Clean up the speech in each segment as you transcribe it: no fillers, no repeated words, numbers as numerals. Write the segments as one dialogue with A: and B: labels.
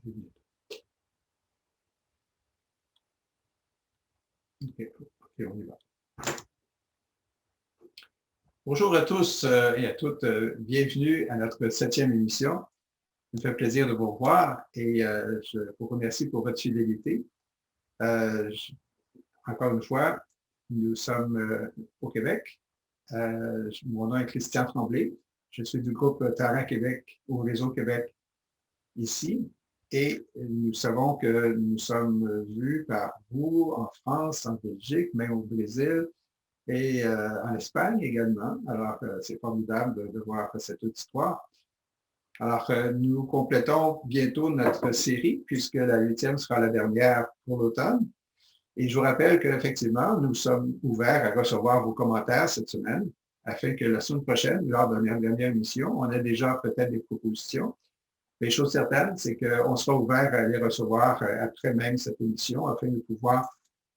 A: OK, on y va. Bonjour à tous et à toutes. Bienvenue à notre 7e émission. Ça me fait plaisir de vous revoir et je vous remercie pour votre fidélité. Encore une fois, nous sommes au Québec. Mon nom est Christian Tremblay. Je suis du groupe Talent Québec au Réseau Québec ici. Et nous savons que nous sommes vus par vous en France, en Belgique, même au Brésil et en Espagne également. Alors, c'est formidable de voir cette auditoire. Alors, nous complétons bientôt notre série puisque la 8e sera la dernière pour l'automne. Et je vous rappelle qu'effectivement, nous sommes ouverts à recevoir vos commentaires cette semaine afin que la semaine prochaine, lors de la dernière émission, on ait déjà peut-être des propositions. Les choses certaines, c'est qu'on sera ouvert à les recevoir après même cette émission afin de pouvoir,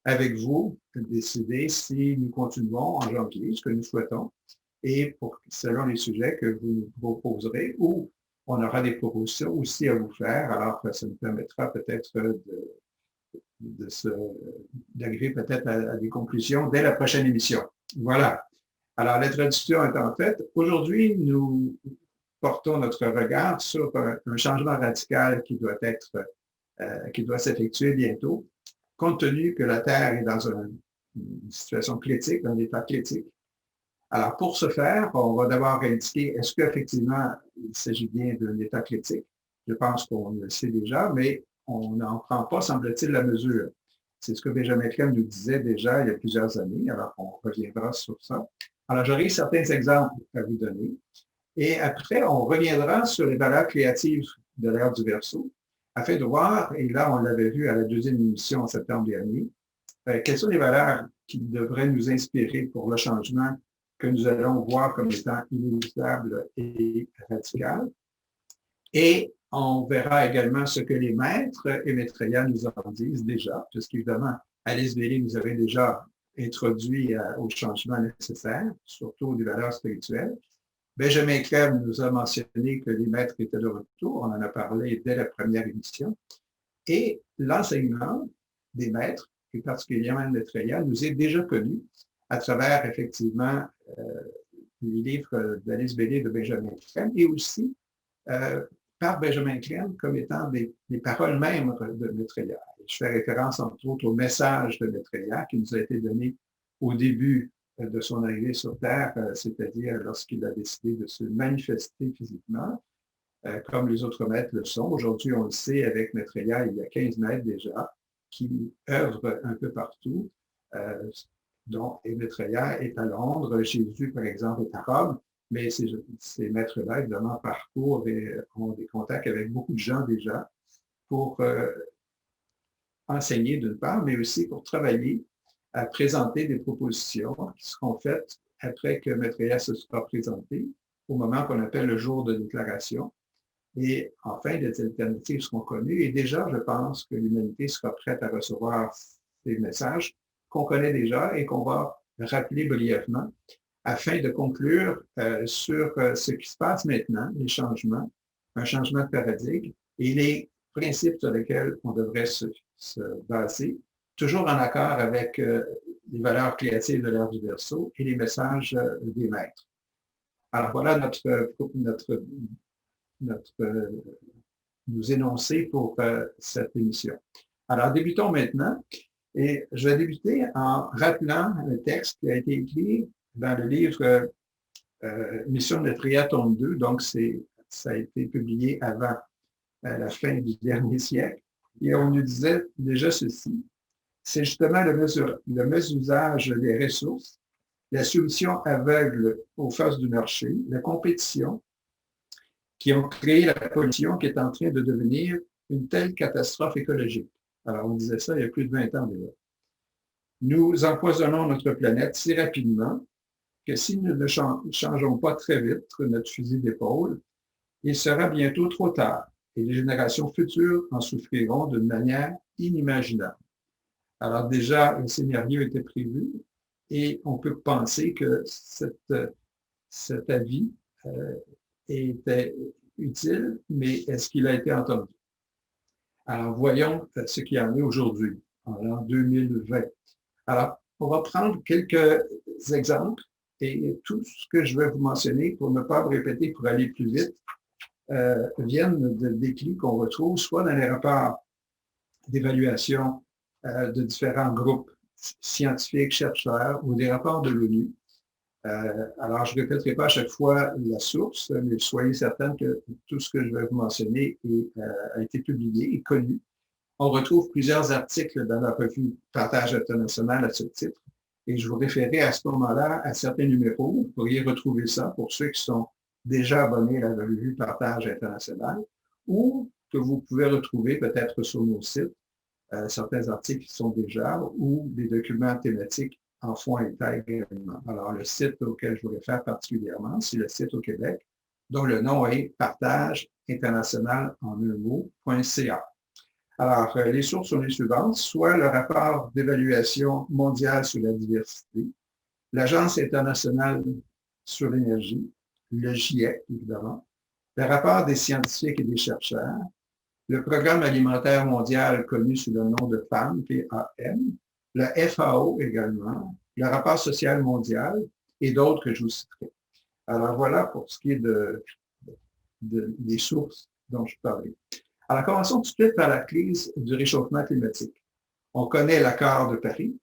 A: avec vous, décider si nous continuons en janvier, ce que nous souhaitons, et selon les sujets que vous nous proposerez, ou on aura des propositions aussi à vous faire. Alors, ça nous permettra peut-être d'arriver peut-être à des conclusions dès la prochaine émission. Voilà. Alors, l'introduction étant faite, aujourd'hui, nous portons notre regard sur un changement radical qui doit s'effectuer bientôt, compte tenu que la Terre est dans une situation critique, un état critique. Alors, pour ce faire, on va d'abord indiquer est-ce qu'effectivement il s'agit bien d'un état critique. Je pense qu'on le sait déjà, mais on n'en prend pas, semble-t-il, la mesure. C'est ce que Benjamin Crème nous disait déjà il y a plusieurs années, alors on reviendra sur ça. Alors, j'aurai certains exemples à vous donner. Et après, on reviendra sur les valeurs créatives de l'ère du Verseau, afin de voir, et là, on l'avait vu à la 2e émission en septembre dernier, quelles sont les valeurs qui devraient nous inspirer pour le changement que nous allons voir comme étant inévitable et radical. Et on verra également ce que les maîtres et maîtresses nous en disent déjà, puisqu'évidemment, Alice Bailey nous avait déjà introduit au changement nécessaire, surtout des valeurs spirituelles. Benjamin Crème nous a mentionné que les maîtres étaient de retour. On en a parlé dès la première émission. Et l'enseignement des maîtres, et particulièrement de maîtresses, nous est déjà connu à travers, effectivement, les livres d'Alice Bailey de Benjamin Crème et aussi par Benjamin Crème comme étant des paroles mêmes de Maitreya. Je fais référence, entre autres, au message de Maitreya qui nous a été donné au début de son arrivée sur Terre, c'est-à-dire lorsqu'il a décidé de se manifester physiquement, comme les autres maîtres le sont. Aujourd'hui, on le sait, avec Maitreya, il y a 15 maîtres déjà qui œuvrent un peu partout, dont Maitreya est à Londres, Jésus, par exemple, est à Rome, mais ces maîtres-là, évidemment, parcourent et ont des contacts avec beaucoup de gens déjà pour enseigner d'une part, mais aussi pour travailler à présenter des propositions qui seront faites après que Maitreya se sera présenté, au moment qu'on appelle le jour de déclaration. Et enfin, des alternatives seront connues. Et déjà, je pense que l'humanité sera prête à recevoir ces messages qu'on connaît déjà et qu'on va rappeler brièvement afin de conclure sur ce qui se passe maintenant, les changements, un changement de paradigme et les principes sur lesquels on devrait se baser, toujours en accord avec les valeurs créatives de l'ère du Verseau et les messages des maîtres. Alors voilà nos énoncés pour cette émission. Alors, débutons maintenant. Et je vais débuter en rappelant un texte qui a été écrit dans le livre Mission de Maitreya, tome 2. Donc, ça a été publié avant la fin du dernier siècle. Et on nous disait déjà ceci. C'est justement le mésusage des ressources, la soumission aveugle aux forces du marché, la compétition, qui ont créé la pollution qui est en train de devenir une telle catastrophe écologique. Alors, on disait ça il y a plus de 20 ans déjà. Nous empoisonnons notre planète si rapidement que si nous ne changeons pas très vite notre fusil d'épaule, il sera bientôt trop tard et les générations futures en souffriront d'une manière inimaginable. Alors déjà, un scénario était prévu et on peut penser que cet avis était utile, mais est-ce qu'il a été entendu? Alors, voyons ce qu'il y en est aujourd'hui, en l'an 2020. Alors, on va prendre quelques exemples et tout ce que je vais vous mentionner, pour ne pas me répéter, pour aller plus vite, viennent de déclins qu'on retrouve soit dans les rapports d'évaluation de différents groupes scientifiques, chercheurs ou des rapports de l'ONU. Alors, je ne répéterai pas à chaque fois la source, mais soyez certains que tout ce que je vais vous mentionner a été publié et connu. On retrouve plusieurs articles dans la revue Partage international à ce titre, et je vous référerai à ce moment-là à certains numéros. Vous pourriez retrouver ça pour ceux qui sont déjà abonnés à la revue Partage international, ou que vous pouvez retrouver peut-être sur nos sites, certains articles qui sont déjà, ou des documents thématiques en font état également. Alors, le site auquel je vous réfère particulièrement, c'est le site au Québec, dont le nom est Partage international en un mot.ca. Alors, les sources sont les suivantes, soit le rapport d'évaluation mondiale sur la diversité, l'Agence internationale sur l'énergie, le GIEC, évidemment, le rapport des scientifiques et des chercheurs, le Programme alimentaire mondial connu sous le nom de PAM, P-A-M, le FAO également, le rapport social mondial et d'autres que je vous citerai. Alors, voilà pour ce qui est des sources dont je parlais. Alors, commençons tout de suite par la crise du réchauffement climatique. On connaît l'accord de Paris.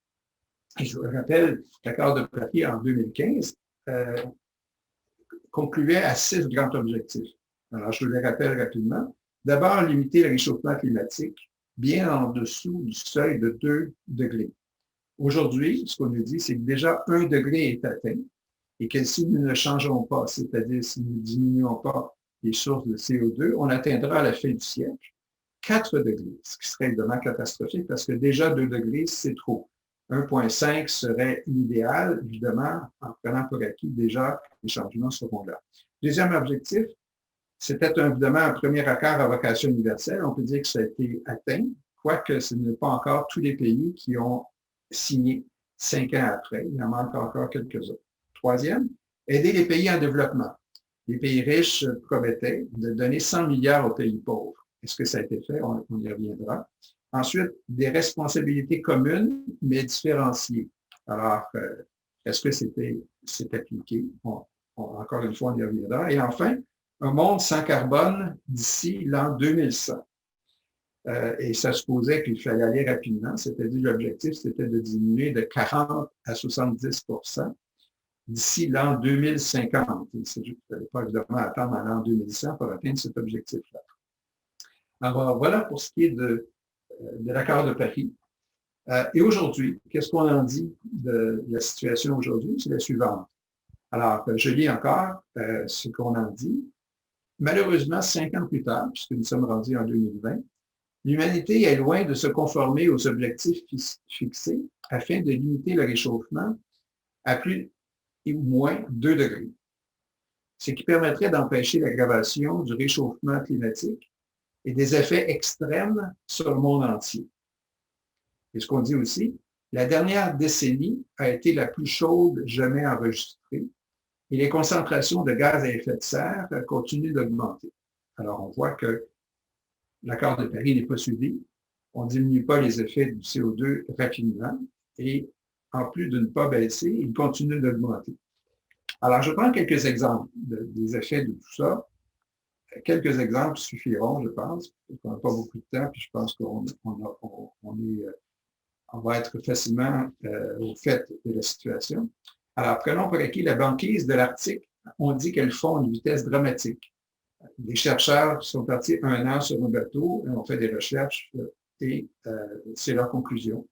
A: Et je vous rappelle, l'accord de Paris en 2015 concluait à 6 grands objectifs. Alors, je vous les rappelle rapidement. D'abord, limiter le réchauffement climatique bien en dessous du seuil de 2 degrés. Aujourd'hui, ce qu'on nous dit, c'est que déjà 1 degré est atteint et que si nous ne changeons pas, c'est-à-dire si nous ne diminuons pas les sources de CO2, on atteindra à la fin du siècle 4 degrés, ce qui serait évidemment catastrophique parce que déjà 2 degrés, c'est trop. 1,5 serait l'idéal, évidemment, en prenant pour acquis déjà les changements seront là. Deuxième objectif, c'était évidemment un premier accord à vocation universelle. On peut dire que ça a été atteint, quoique ce n'est pas encore tous les pays qui ont signé 5 ans après. Il en manque encore quelques-uns. Troisième, aider les pays en développement. Les pays riches promettaient de donner 100 milliards aux pays pauvres. Est-ce que ça a été fait? On y reviendra. Ensuite, des responsabilités communes, mais différenciées. Alors, est-ce que c'est appliqué? Encore une fois, on y reviendra. Et enfin, un monde sans carbone d'ici l'an 2100. Et ça supposait qu'il fallait aller rapidement. C'est-à-dire l'objectif, c'était de diminuer de 40 à 70% d'ici l'an 2050. Il ne fallait pas évidemment attendre à l'an 2100 pour atteindre cet objectif-là. Alors, voilà pour ce qui est de l'accord de Paris. Et aujourd'hui, qu'est-ce qu'on en dit de la situation aujourd'hui? C'est la suivante. Alors, je lis encore ce qu'on en dit. Malheureusement, 5 ans plus tard, puisque nous sommes rendus en 2020, l'humanité est loin de se conformer aux objectifs fixés afin de limiter le réchauffement à plus ou moins 2 degrés, ce qui permettrait d'empêcher l'aggravation du réchauffement climatique et des effets extrêmes sur le monde entier. Et ce qu'on dit aussi, la dernière décennie a été la plus chaude jamais enregistrée et les concentrations de gaz à effet de serre continuent d'augmenter. Alors, on voit que l'accord de Paris n'est pas suivi, on ne diminue pas les effets du CO2 rapidement et en plus de ne pas baisser, il continue d'augmenter. Alors, je prends quelques exemples des effets de tout ça. Quelques exemples suffiront, je pense. On n'a pas beaucoup de temps, puis je pense qu'on va être facilement au fait de la situation. Alors, prenons pour acquis la banquise de l'Arctique. On dit qu'elle fond à une vitesse dramatique. Des chercheurs sont partis 1 an sur un bateau, ont fait des recherches et c'est leur conclusion.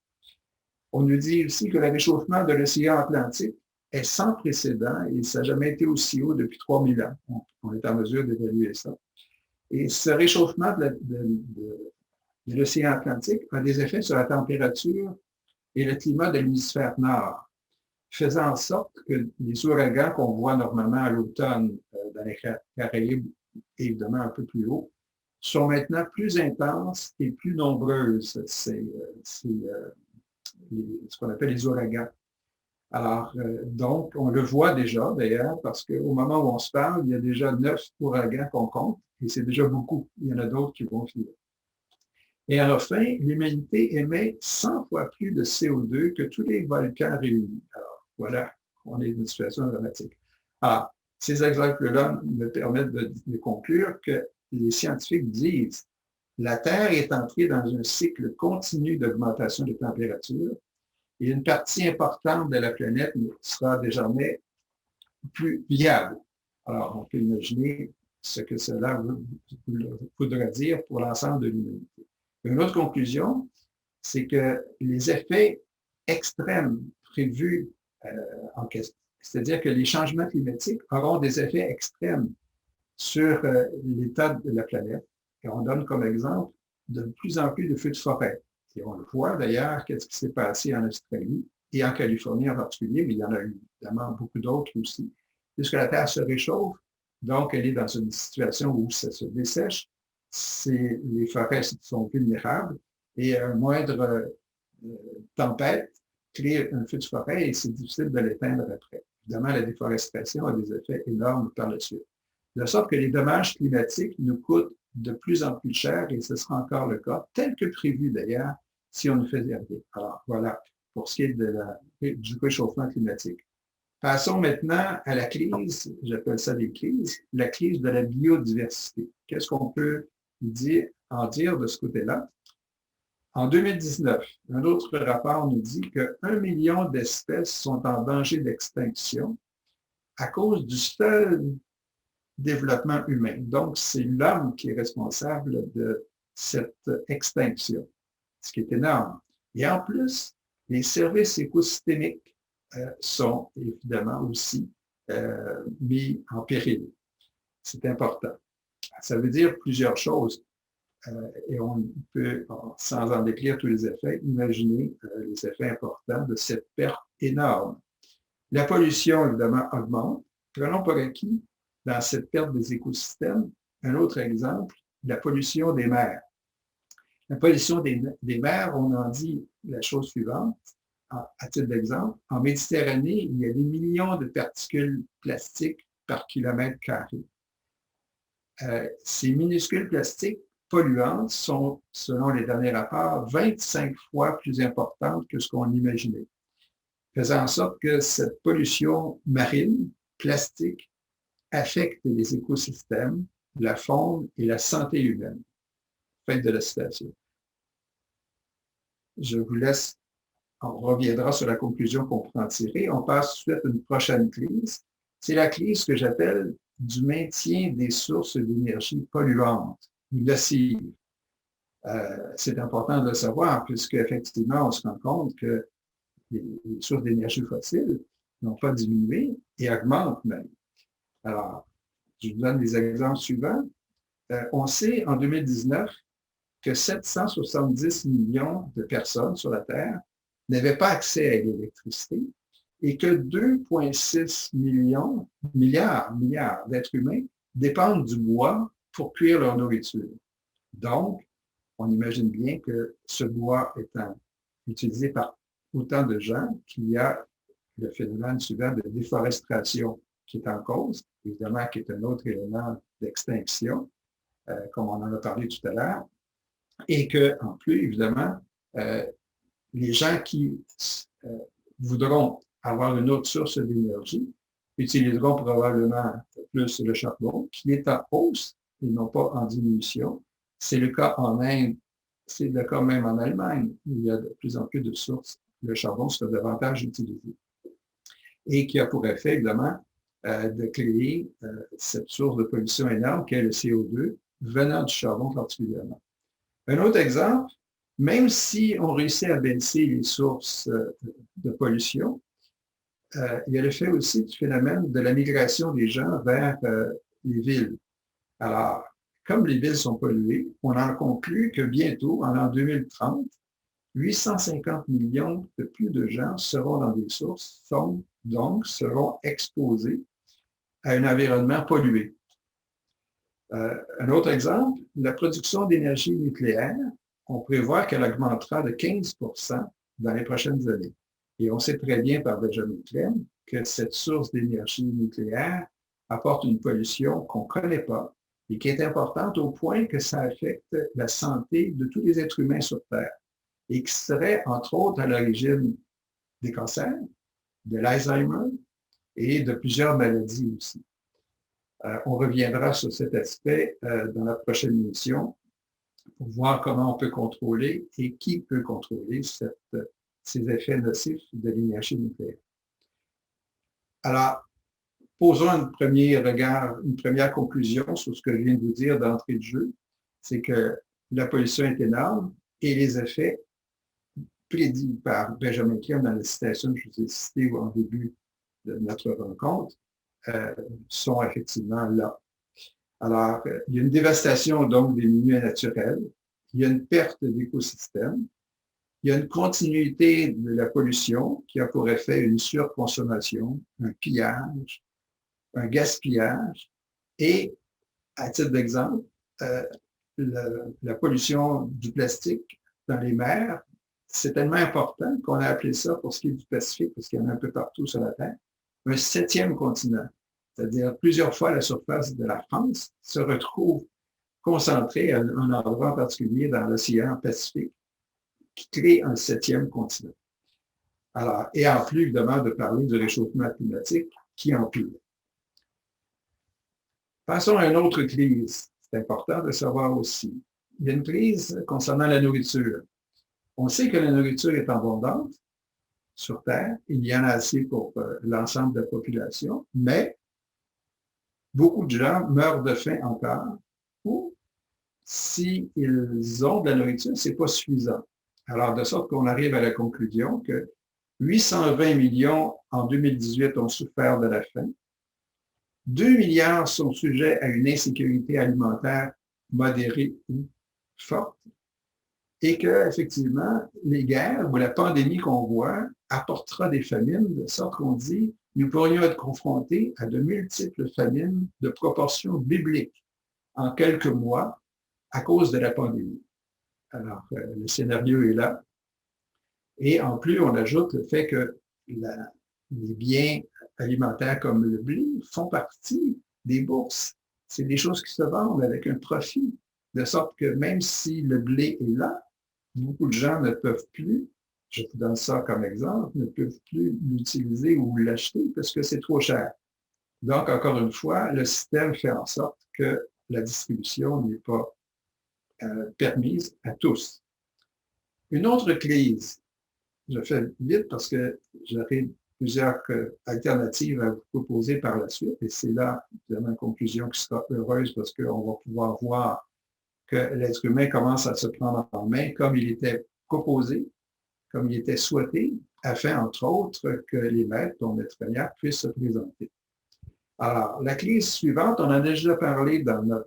A: On nous dit aussi que le réchauffement de l'océan Atlantique est sans précédent et ça n'a jamais été aussi haut depuis 3000 ans. On est en mesure d'évaluer ça. Et ce réchauffement de l'océan Atlantique a des effets sur la température et le climat de l'hémisphère nord, faisant en sorte que les ouragans qu'on voit normalement à l'automne dans les Caraïbes, évidemment un peu plus haut, sont maintenant plus intenses et plus nombreuses. C'est ce qu'on appelle les ouragans. Alors, donc, on le voit déjà d'ailleurs, parce qu'au moment où on se parle, il y a déjà 9 ouragans qu'on compte, et c'est déjà beaucoup. Il y en a d'autres qui vont filer. Et enfin, l'humanité émet 100 fois plus de CO2 que tous les volcans réunis. Alors, voilà, on est dans une situation dramatique. Alors, ces exemples-là me permettent de conclure que les scientifiques disent la Terre est entrée dans un cycle continu d'augmentation de température et une partie importante de la planète sera désormais plus viable. Alors, on peut imaginer ce que cela voudra dire pour l'ensemble de l'humanité. Une autre conclusion, c'est que les effets extrêmes prévus en question, c'est-à-dire que les changements climatiques auront des effets extrêmes sur l'état de la planète. Et on donne comme exemple de plus en plus de feux de forêt. Et on le voit d'ailleurs, qu'est-ce qui s'est passé en Australie et en Californie en particulier, mais il y en a eu évidemment beaucoup d'autres aussi. Puisque la Terre se réchauffe, donc elle est dans une situation où ça se dessèche, les forêts sont vulnérables et un moindre tempête crée un feu de forêt et c'est difficile de l'éteindre après. Évidemment, la déforestation a des effets énormes par la suite. De sorte que les dommages climatiques nous coûtent de plus en plus cher et ce sera encore le cas, tel que prévu d'ailleurs, si on ne faisait rien. Alors voilà, pour ce qui est du réchauffement climatique. Passons maintenant à la crise, j'appelle ça des crises, la crise de la biodiversité. Qu'est-ce qu'on peut en dire de ce côté-là? En 2019, un autre rapport nous dit que 1 million d'espèces sont en danger d'extinction à cause du seul développement humain. Donc, c'est l'homme qui est responsable de cette extinction, ce qui est énorme. Et en plus, les services écosystémiques sont évidemment aussi mis en péril. C'est important. Ça veut dire plusieurs choses. Et on peut, sans en décrire tous les effets, imaginer les effets importants de cette perte énorme. La pollution, évidemment, augmente. Prenons pour acquis, dans cette perte des écosystèmes, un autre exemple, la pollution des mers. La pollution des mers, on en dit la chose suivante, à titre d'exemple, en Méditerranée, il y a des millions de particules plastiques par kilomètre carré. Ces minuscules plastiques polluantes sont, selon les derniers rapports, 25 fois plus importantes que ce qu'on imaginait, faisant en sorte que cette pollution marine, plastique, affecte les écosystèmes, la faune et la santé humaine. Fin de la citation. Je vous laisse, on reviendra sur la conclusion qu'on peut en tirer. On passe tout de suite à une prochaine crise. C'est la crise que j'appelle du maintien des sources d'énergie polluantes ou nocives. C'est important de le savoir puisque effectivement, on se rend compte que les sources d'énergie fossiles n'ont pas diminué et augmentent même. Alors, je vous donne des exemples suivants. On sait en 2019 que 770 millions de personnes sur la Terre n'avaient pas accès à l'électricité et que 2,6 milliards d'êtres humains dépendent du bois pour cuire leur nourriture. Donc, on imagine bien que ce bois étant utilisé par autant de gens qu'il y a le phénomène suivant de déforestation qui est en cause, évidemment qui est un autre élément d'extinction, comme on en a parlé tout à l'heure, et qu'en plus, évidemment, les gens qui voudront avoir une autre source d'énergie utiliseront probablement plus le charbon, qui est en hausse et non pas en diminution. C'est le cas en Inde, c'est le cas même en Allemagne, où il y a de plus en plus de sources. Le charbon sera davantage utilisé. Et qui a pour effet, évidemment, de créer cette source de pollution énorme qu'est le CO2, venant du charbon particulièrement. Un autre exemple, même si on réussit à baisser les sources de pollution, il y a le fait aussi du phénomène de la migration des gens vers les villes. Alors, comme les villes sont polluées, on en conclut que bientôt, en l'an 2030, 850 millions de plus de gens seront dans des sources, donc seront exposés à un environnement pollué. Un autre exemple, la production d'énergie nucléaire, on prévoit qu'elle augmentera de 15% dans les prochaines années. Et on sait très bien par Benjamin Clem que cette source d'énergie nucléaire apporte une pollution qu'on ne connaît pas et qui est importante au point que ça affecte la santé de tous les êtres humains sur Terre et qui serait, entre autres, à l'origine des cancers, de l'Alzheimer et de plusieurs maladies aussi. On reviendra sur cet aspect dans la prochaine émission pour voir comment on peut contrôler et qui peut contrôler ces effets nocifs de l'énergie nucléaire. Alors, posons un premier regard, une première conclusion sur ce que je viens de vous dire d'entrée de jeu, c'est que la pollution est énorme et les effets prédits par Benjamin Crème dans la citation que je vous ai citée en début de notre rencontre sont effectivement là. Alors, il y a une dévastation donc des milieux naturels, il y a une perte d'écosystèmes, il y a une continuité de la pollution qui a pour effet une surconsommation, un pillage, un gaspillage et, à titre d'exemple, la pollution du plastique dans les mers, c'est tellement important qu'on a appelé ça, pour ce qui est du Pacifique, parce qu'il y en a un peu partout sur la Terre, un 7e continent. C'est-à-dire plusieurs fois la surface de la France se retrouve concentrée à un endroit en particulier dans l'océan Pacifique qui crée un 7e continent. Alors, et en plus, évidemment, de parler du réchauffement climatique qui empire. Passons à une autre crise. C'est important de savoir aussi. Il y a une crise concernant la nourriture. On sait que la nourriture est abondante sur Terre. Il y en a assez pour l'ensemble de la population, mais beaucoup de gens meurent de faim encore ou s'ils ont de la nourriture, ce n'est pas suffisant. Alors, de sorte qu'on arrive à la conclusion que 820 millions en 2018 ont souffert de la faim. 2 milliards sont sujets à une insécurité alimentaire modérée ou forte et que, effectivement, les guerres ou la pandémie qu'on voit apportera des famines, de sorte qu'on dit nous pourrions être confrontés à de multiples famines de proportions bibliques en quelques mois à cause de la pandémie. Alors, le scénario est là. Et en plus, on ajoute le fait que les biens alimentaires comme le blé font partie des bourses. C'est des choses qui se vendent avec un profit, de sorte que même si le blé est là, beaucoup de gens ne peuvent plus, je vous donne ça comme exemple, ne peuvent plus l'utiliser ou l'acheter parce que c'est trop cher. Donc, encore une fois, le système fait en sorte que la distribution n'est pas permise à tous. Une autre crise, je fais vite parce que j'aurai plusieurs alternatives à vous proposer par la suite, et c'est là, évidemment, une conclusion qui sera heureuse parce qu'on va pouvoir voir que l'être humain commence à se prendre en main comme il était proposé, comme il était souhaité, afin, entre autres, que les maîtres, dont maître Peignard, puissent se présenter. Alors, la crise suivante, on en a déjà parlé dans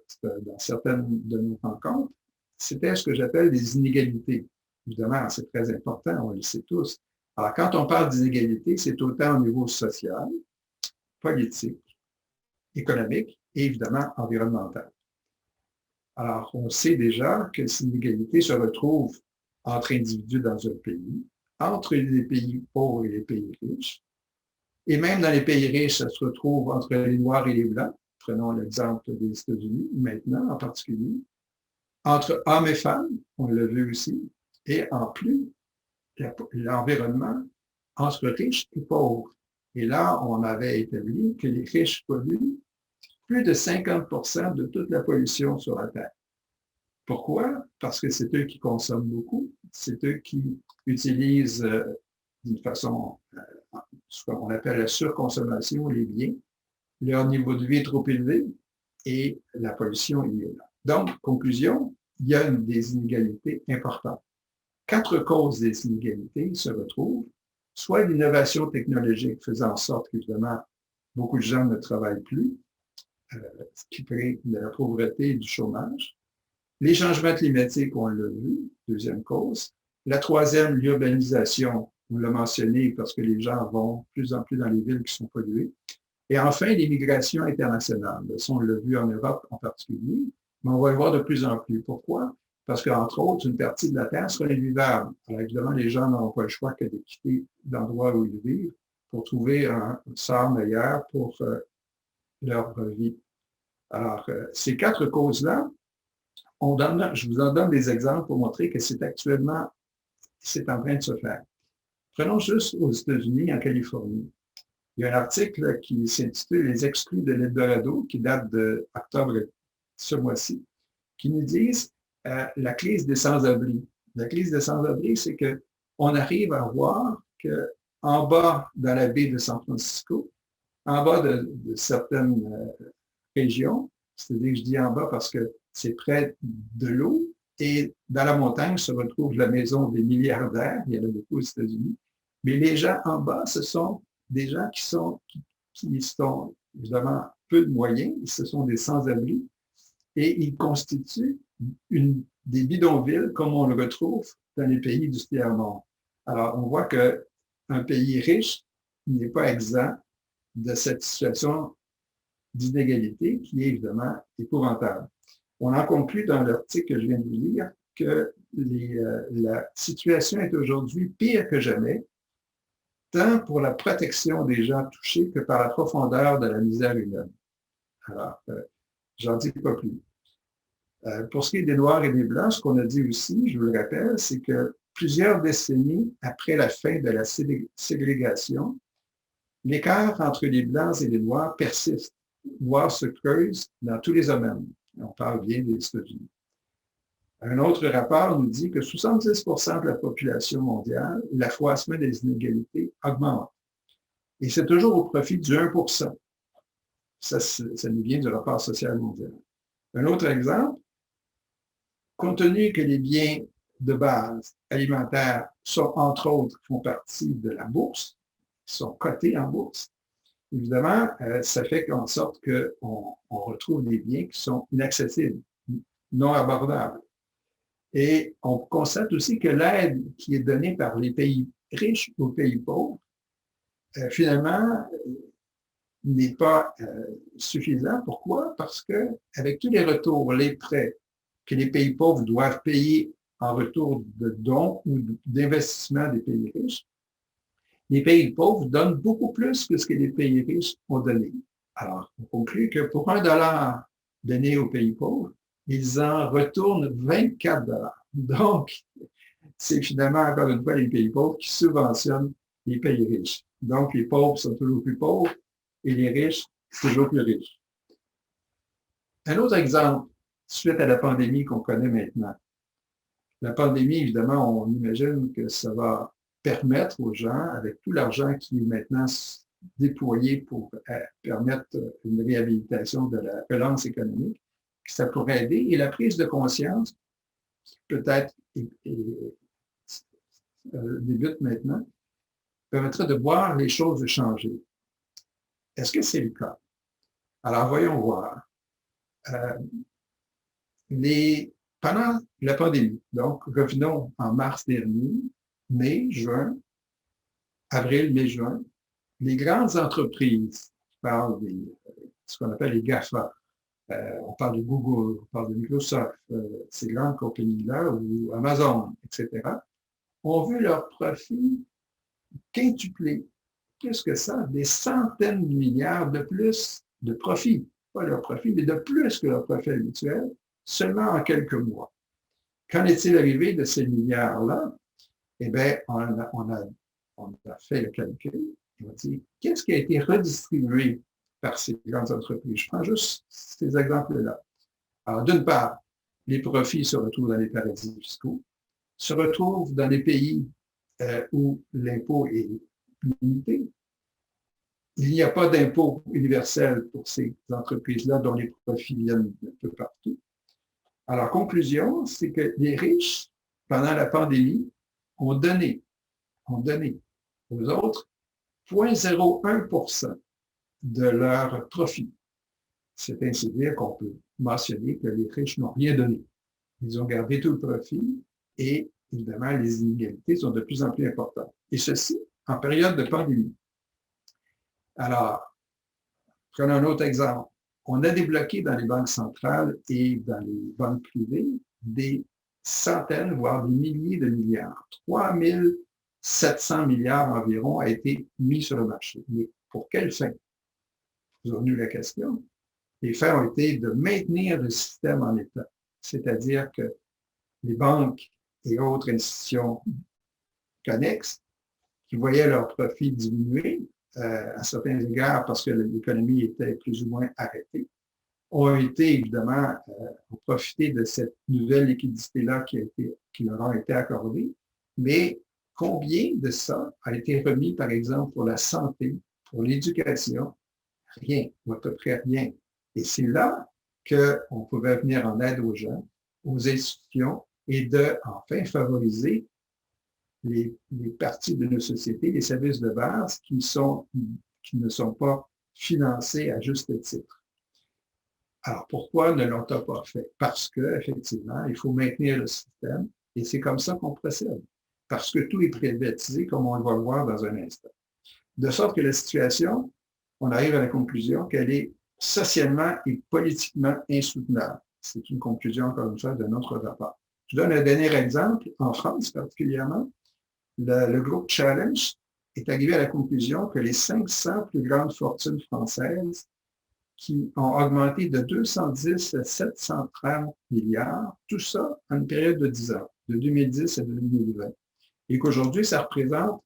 A: certaines de nos rencontres, c'était ce que j'appelle les inégalités. Évidemment, c'est très important, on le sait tous. Alors, quand on parle d'inégalités, c'est autant au niveau social, politique, économique et évidemment environnemental. Alors, on sait déjà que ces inégalités se retrouvent entre individus dans un pays, entre les pays pauvres et les pays riches, et même dans les pays riches, ça se retrouve entre les Noirs et les Blancs, prenons l'exemple des États-Unis maintenant en particulier, entre hommes et femmes, on l'a vu aussi, et en plus, l'environnement entre riches et pauvres. Et là, on avait établi que les riches polluent plus de 50% de toute la pollution sur la Terre. Pourquoi? Parce que c'est eux qui consomment beaucoup, c'est eux qui utilisent d'une façon, ce qu'on appelle la surconsommation, les biens. Leur niveau de vie est trop élevé et la pollution y est là. Donc, conclusion, il y a des inégalités importantes. 4 causes des inégalités se retrouvent, soit l'innovation technologique faisant en sorte qu'évidemment, beaucoup de gens ne travaillent plus, ce qui crée de la pauvreté et du chômage. Les changements climatiques, on l'a vu, deuxième cause. La troisième, l'urbanisation, on l'a mentionné parce que les gens vont de plus en plus dans les villes qui sont polluées. Et enfin, l'immigration internationale. Ça, on l'a vu en Europe en particulier, mais on va le voir de plus en plus. Pourquoi? Parce qu'entre autres, une partie de la Terre sera invivable. Alors évidemment, les gens n'auront pas le choix que de quitter l'endroit où ils vivent pour trouver un sort meilleur pour leur vie. Alors, ces quatre causes-là, je vous en donne des exemples pour montrer que c'est actuellement, c'est en train de se faire. Prenons juste aux États-Unis, en Californie. Il y a un article qui s'intitule « Les exclus de l'Eldorado » qui date d'octobre ce mois-ci, qui nous disent la crise des sans-abri. La crise des sans-abri, c'est qu'on arrive à voir qu'en bas dans la baie de San Francisco, en bas de certaines régions, c'est-à-dire que je dis en bas parce que c'est près de l'eau, et dans la montagne se retrouve la maison des milliardaires, il y en a beaucoup aux États-Unis, mais les gens en bas, ce sont des gens qui sont évidemment peu de moyens, ce sont des sans-abri, et ils constituent des bidonvilles comme on le retrouve dans les pays du tiers-monde. Alors, on voit qu'un pays riche n'est pas exempt de cette situation d'inégalité qui est évidemment épouvantable. On en conclut dans l'article que je viens de lire que la situation est aujourd'hui pire que jamais, tant pour la protection des gens touchés que par la profondeur de la misère humaine. Alors, j'en dis pas plus. Pour ce qui est des Noirs et des Blancs, ce qu'on a dit aussi, je vous le rappelle, c'est que plusieurs décennies après la fin de la ségrégation, l'écart entre les Blancs et les Noirs persiste, voire se creuse dans tous les domaines. On parle bien des États-Unis. Un autre rapport nous dit que 70 de la population mondiale, l'accroissement des inégalités augmente. Et c'est toujours au profit du 1 Ça nous vient du rapport social mondial. Un autre exemple, compte tenu que les biens de base alimentaires sont, entre autres, font partie de la bourse, sont cotés en bourse, évidemment, ça fait en sorte qu'on retrouve des biens qui sont inaccessibles, non abordables. Et on constate aussi que l'aide qui est donnée par les pays riches aux pays pauvres, finalement, n'est pas suffisant. Pourquoi? Parce qu'avec tous les retours, les prêts que les pays pauvres doivent payer en retour de dons ou d'investissements des pays riches, les pays pauvres donnent beaucoup plus que ce que les pays riches ont donné. Alors, on conclut que pour $1 donné aux pays pauvres, ils en retournent 24 $. Donc, c'est finalement, encore une fois, les pays pauvres qui subventionnent les pays riches. Donc, les pauvres sont toujours plus pauvres et les riches, toujours plus riches. Un autre exemple, suite à la pandémie qu'on connaît maintenant. La pandémie, évidemment, on imagine que ça va permettre aux gens, avec tout l'argent qui est maintenant déployé pour permettre une réhabilitation de la relance économique, que ça pourrait aider. Et la prise de conscience, peut-être débute maintenant, permettrait de voir les choses changer. Est-ce que c'est le cas? Alors, voyons voir. Pendant la pandémie, donc revenons en mars dernier, mai, juin, avril, mai, juin, les grandes entreprises, je parle de ce qu'on appelle les GAFA, on parle de Google, on parle de Microsoft, ces grandes compagnies-là, ou Amazon, etc., ont vu leur profit quintupler. Plus que ça, des centaines de milliards de plus de profit. Pas leur profit, mais de plus que leur profit habituel, seulement en quelques mois. Qu'en est-il arrivé de ces milliards-là? Eh bien, on a fait le calcul et on dit, qu'est-ce qui a été redistribué par ces grandes entreprises? Je prends juste ces exemples-là. Alors, d'une part, les profits se retrouvent dans les paradis fiscaux, se retrouvent dans les pays où l'impôt est limité. Il n'y a pas d'impôt universel pour ces entreprises-là dont les profits viennent un peu partout. Alors, conclusion, c'est que les riches, pendant la pandémie, ont donné aux autres 0,01% de leur profit. C'est ainsi dire qu'on peut mentionner que les riches n'ont rien donné. Ils ont gardé tout le profit et, évidemment, les inégalités sont de plus en plus importantes. Et ceci en période de pandémie. Alors, prenons un autre exemple. On a débloqué dans les banques centrales et dans les banques privées des centaines, voire des milliers de milliards. 3 700 milliards environ a été mis sur le marché. Mais pour quelle fin? Vous avez eu la question. Les faits ont été de maintenir le système en état, c'est-à-dire que les banques et autres institutions connexes qui voyaient leurs profits diminuer à certains égards parce que l'économie était plus ou moins arrêtée, ont été évidemment, ont profité de cette nouvelle liquidité-là qui leur a été accordée, mais combien de ça a été remis, par exemple, pour la santé, pour l'éducation? Rien, ou à peu près rien. Et c'est là qu'on pouvait venir en aide aux gens, aux institutions, et de, enfin, favoriser les parties de nos sociétés, les services de base qui ne sont pas financés à juste titre. Alors, pourquoi ne l'ont-ils pas fait? Parce qu'effectivement, il faut maintenir le système, et c'est comme ça qu'on procède. Parce que tout est privatisé, comme on va le voir dans un instant. De sorte que la situation, on arrive à la conclusion qu'elle est socialement et politiquement insoutenable. C'est une conclusion, encore une fois, de notre rapport. Je donne un dernier exemple, en France particulièrement. Le groupe Challenge est arrivé à la conclusion que les 500 plus grandes fortunes françaises qui ont augmenté de 210 à 730 milliards, tout ça en une période de 10 ans, de 2010 à 2020. Et qu'aujourd'hui, ça représente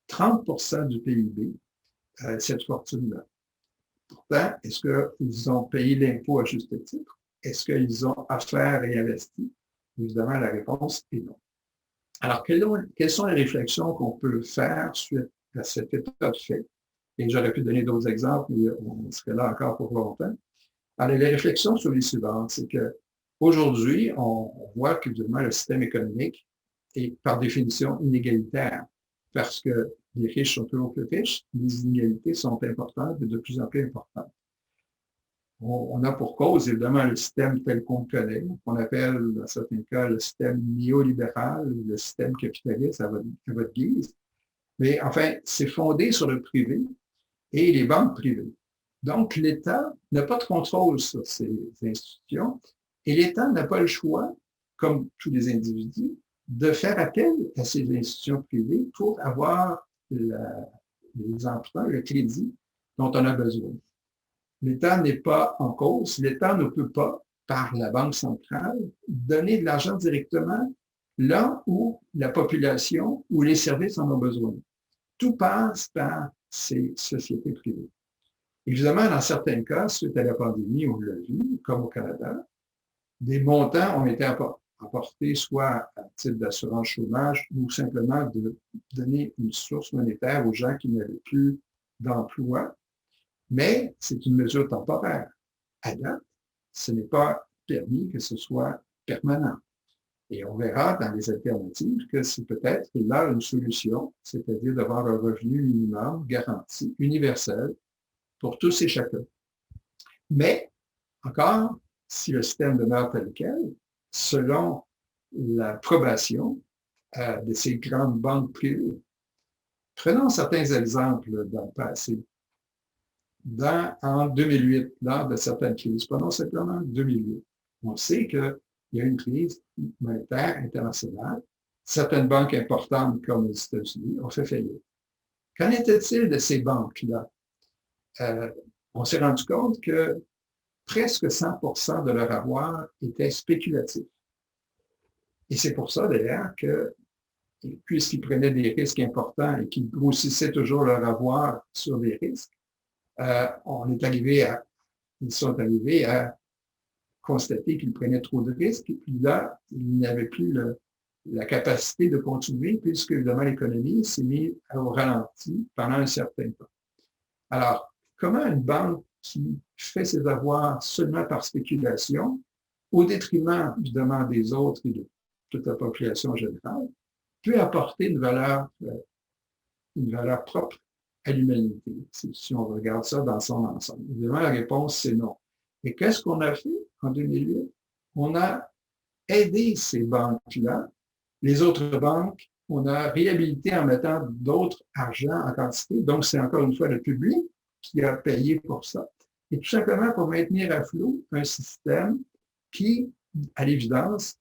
A: 30 du PIB, cette fortune-là. Pourtant, est-ce qu'ils ont payé l'impôt à juste titre? Est-ce qu'ils ont affaire et investi? Évidemment, la réponse est non. Alors, quelles sont les réflexions qu'on peut faire suite à cet état de fait? Et j'aurais pu donner d'autres exemples, mais on serait là encore pour longtemps. Alors, les réflexions sont les suivantes, c'est qu'aujourd'hui, on voit qu'évidemment, le système économique est par définition inégalitaire, parce que les riches sont toujours plus riches, les inégalités sont importantes et de plus en plus importantes. On a pour cause, évidemment, le système tel qu'on le connaît, qu'on appelle, dans certains cas, le système néolibéral ou le système capitaliste à votre guise. Mais enfin, c'est fondé sur le privé et les banques privées. Donc, l'État n'a pas de contrôle sur ces institutions et l'État n'a pas le choix, comme tous les individus, de faire appel à ces institutions privées pour avoir les emprunts, le crédit dont on a besoin. L'État n'est pas en cause. L'État ne peut pas, par la Banque centrale, donner de l'argent directement là où la population ou les services en ont besoin. Tout passe par ces sociétés privées. Évidemment, dans certains cas, suite à la pandémie, on l'a vu, comme au Canada, des montants ont été apportés soit à titre d'assurance chômage ou simplement de donner une source monétaire aux gens qui n'avaient plus d'emploi. Mais c'est une mesure temporaire. À date, ce n'est pas permis que ce soit permanent. Et on verra dans les alternatives que c'est peut-être là une solution, c'est-à-dire d'avoir un revenu minimum garanti, universel, pour tous et chacun. Mais, encore, si le système demeure tel quel, selon l'approbation de ces grandes banques privées, prenons certains exemples dans le passé. En 2008, lors de certaines crises, prenons simplement 2008, on sait qu'il y a une crise monétaire internationale. Certaines banques importantes, comme les États-Unis, ont fait faillite. Qu'en était-il de ces banques-là? On s'est rendu compte que presque 100% de leur avoir était spéculatif. Et c'est pour ça, d'ailleurs, que, puisqu'ils prenaient des risques importants et qu'ils grossissaient toujours leur avoir sur des risques, ils sont arrivés à constater qu'ils prenaient trop de risques, et puis là, ils n'avaient plus la capacité de continuer, puisque, évidemment, l'économie s'est mise au ralenti pendant un certain temps. Alors, comment une banque qui fait ses avoirs seulement par spéculation, au détriment, évidemment, des autres et de toute la population générale, peut apporter une valeur propre à l'humanité, si on regarde ça dans son ensemble? Évidemment, la réponse, c'est non. Et qu'est-ce qu'on a fait en 2008? On a aidé ces banques-là. Les autres banques, on a réhabilité en mettant d'autres argents en quantité. Donc, c'est encore une fois le public qui a payé pour ça. Et tout simplement pour maintenir à flot un système qui, à l'évidence,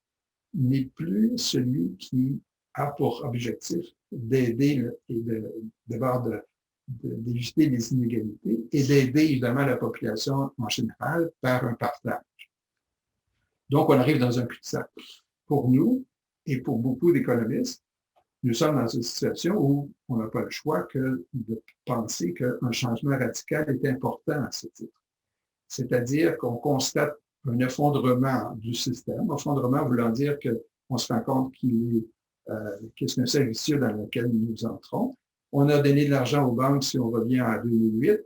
A: n'est plus celui qui a pour objectif d'aider et d'abord d'éviter les inégalités et d'aider évidemment la population en général par un partage. Donc, on arrive dans un cul-de-sac. Pour nous et pour beaucoup d'économistes, nous sommes dans une situation où on n'a pas le choix que de penser qu'un changement radical est important à ce titre. C'est-à-dire qu'on constate un effondrement du système, effondrement voulant dire qu'on se rend compte que c'est un cercle vicieux dans lequel nous entrons. On a donné de l'argent aux banques si on revient à 2008,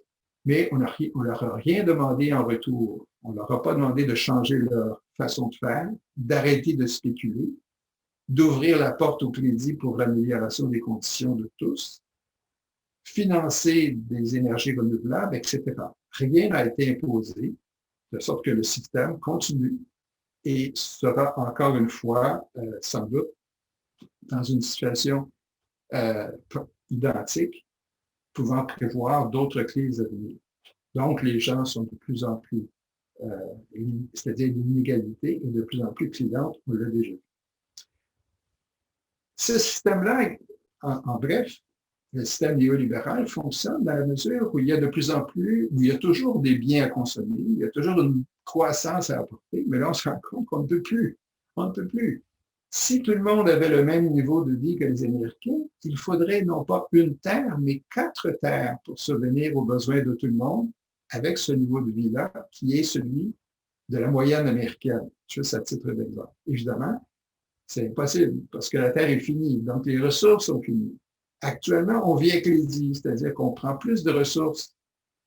A: mais on ne leur a rien demandé en retour. On ne leur a pas demandé de changer leur façon de faire, d'arrêter de spéculer, d'ouvrir la porte au crédit pour l'amélioration des conditions de tous, financer des énergies renouvelables, etc. Rien n'a été imposé, de sorte que le système continue et sera encore une fois, sans doute, dans une situation identique, pouvant prévoir d'autres crises à venir. Donc, les gens sont de plus en plus, c'est-à-dire l'inégalité est de plus en plus criante, on l'a déjà vu. Ce système-là, en bref, le système néolibéral fonctionne dans la mesure où il y a de plus en plus, où il y a toujours des biens à consommer, il y a toujours une croissance à apporter, mais là, on se rend compte qu'on ne peut plus. On ne peut plus. Si tout le monde avait le même niveau de vie que les Américains, il faudrait non pas une terre, mais 4 terres pour subvenir aux besoins de tout le monde avec ce niveau de vie-là, qui est celui de la moyenne américaine, juste à titre d'exemple. Évidemment, c'est impossible parce que la terre est finie, donc les ressources sont finies. Actuellement, on vit avec les c'est-à-dire qu'on prend plus de ressources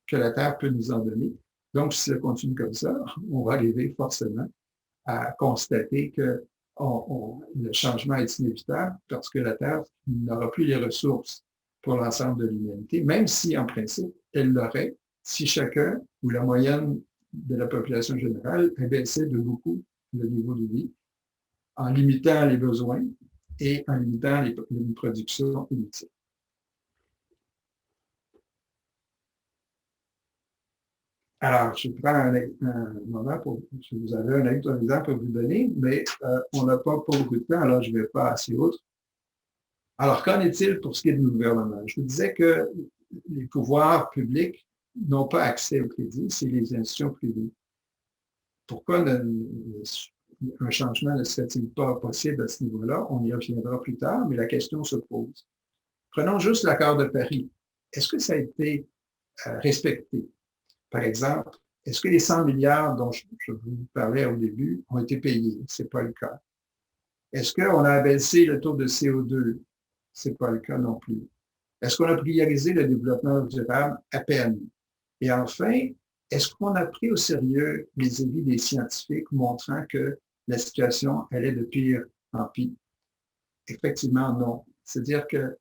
A: que la terre peut nous en donner. Donc, si ça continue comme ça, on va arriver forcément à constater que le changement est inévitable parce que la Terre n'aura plus les ressources pour l'ensemble de l'humanité, même si, en principe, elle l'aurait si chacun ou la moyenne de la population générale abaissait de beaucoup le niveau de vie en limitant les besoins et en limitant les productions inutiles. Alors, je prends un moment pour, si vous avez un exemple à vous donner, mais on n'a pas beaucoup de temps, alors je ne vais pas assez outre. Alors, qu'en est-il pour ce qui est du gouvernement? Je vous disais que les pouvoirs publics n'ont pas accès au crédit, c'est les institutions privées. Pourquoi un changement ne serait-il pas possible à ce niveau-là? On y reviendra plus tard, mais la question se pose. Prenons juste l'accord de Paris. Est-ce que ça a été respecté? Par exemple, est-ce que les 100 milliards dont je vous parlais au début ont été payés? Ce n'est pas le cas. Est-ce qu'on a abaissé le taux de CO2? Ce n'est pas le cas non plus. Est-ce qu'on a priorisé le développement durable? À peine. Et enfin, est-ce qu'on a pris au sérieux les avis des scientifiques montrant que la situation allait de pire en pire? Effectivement, non. C'est-à-dire que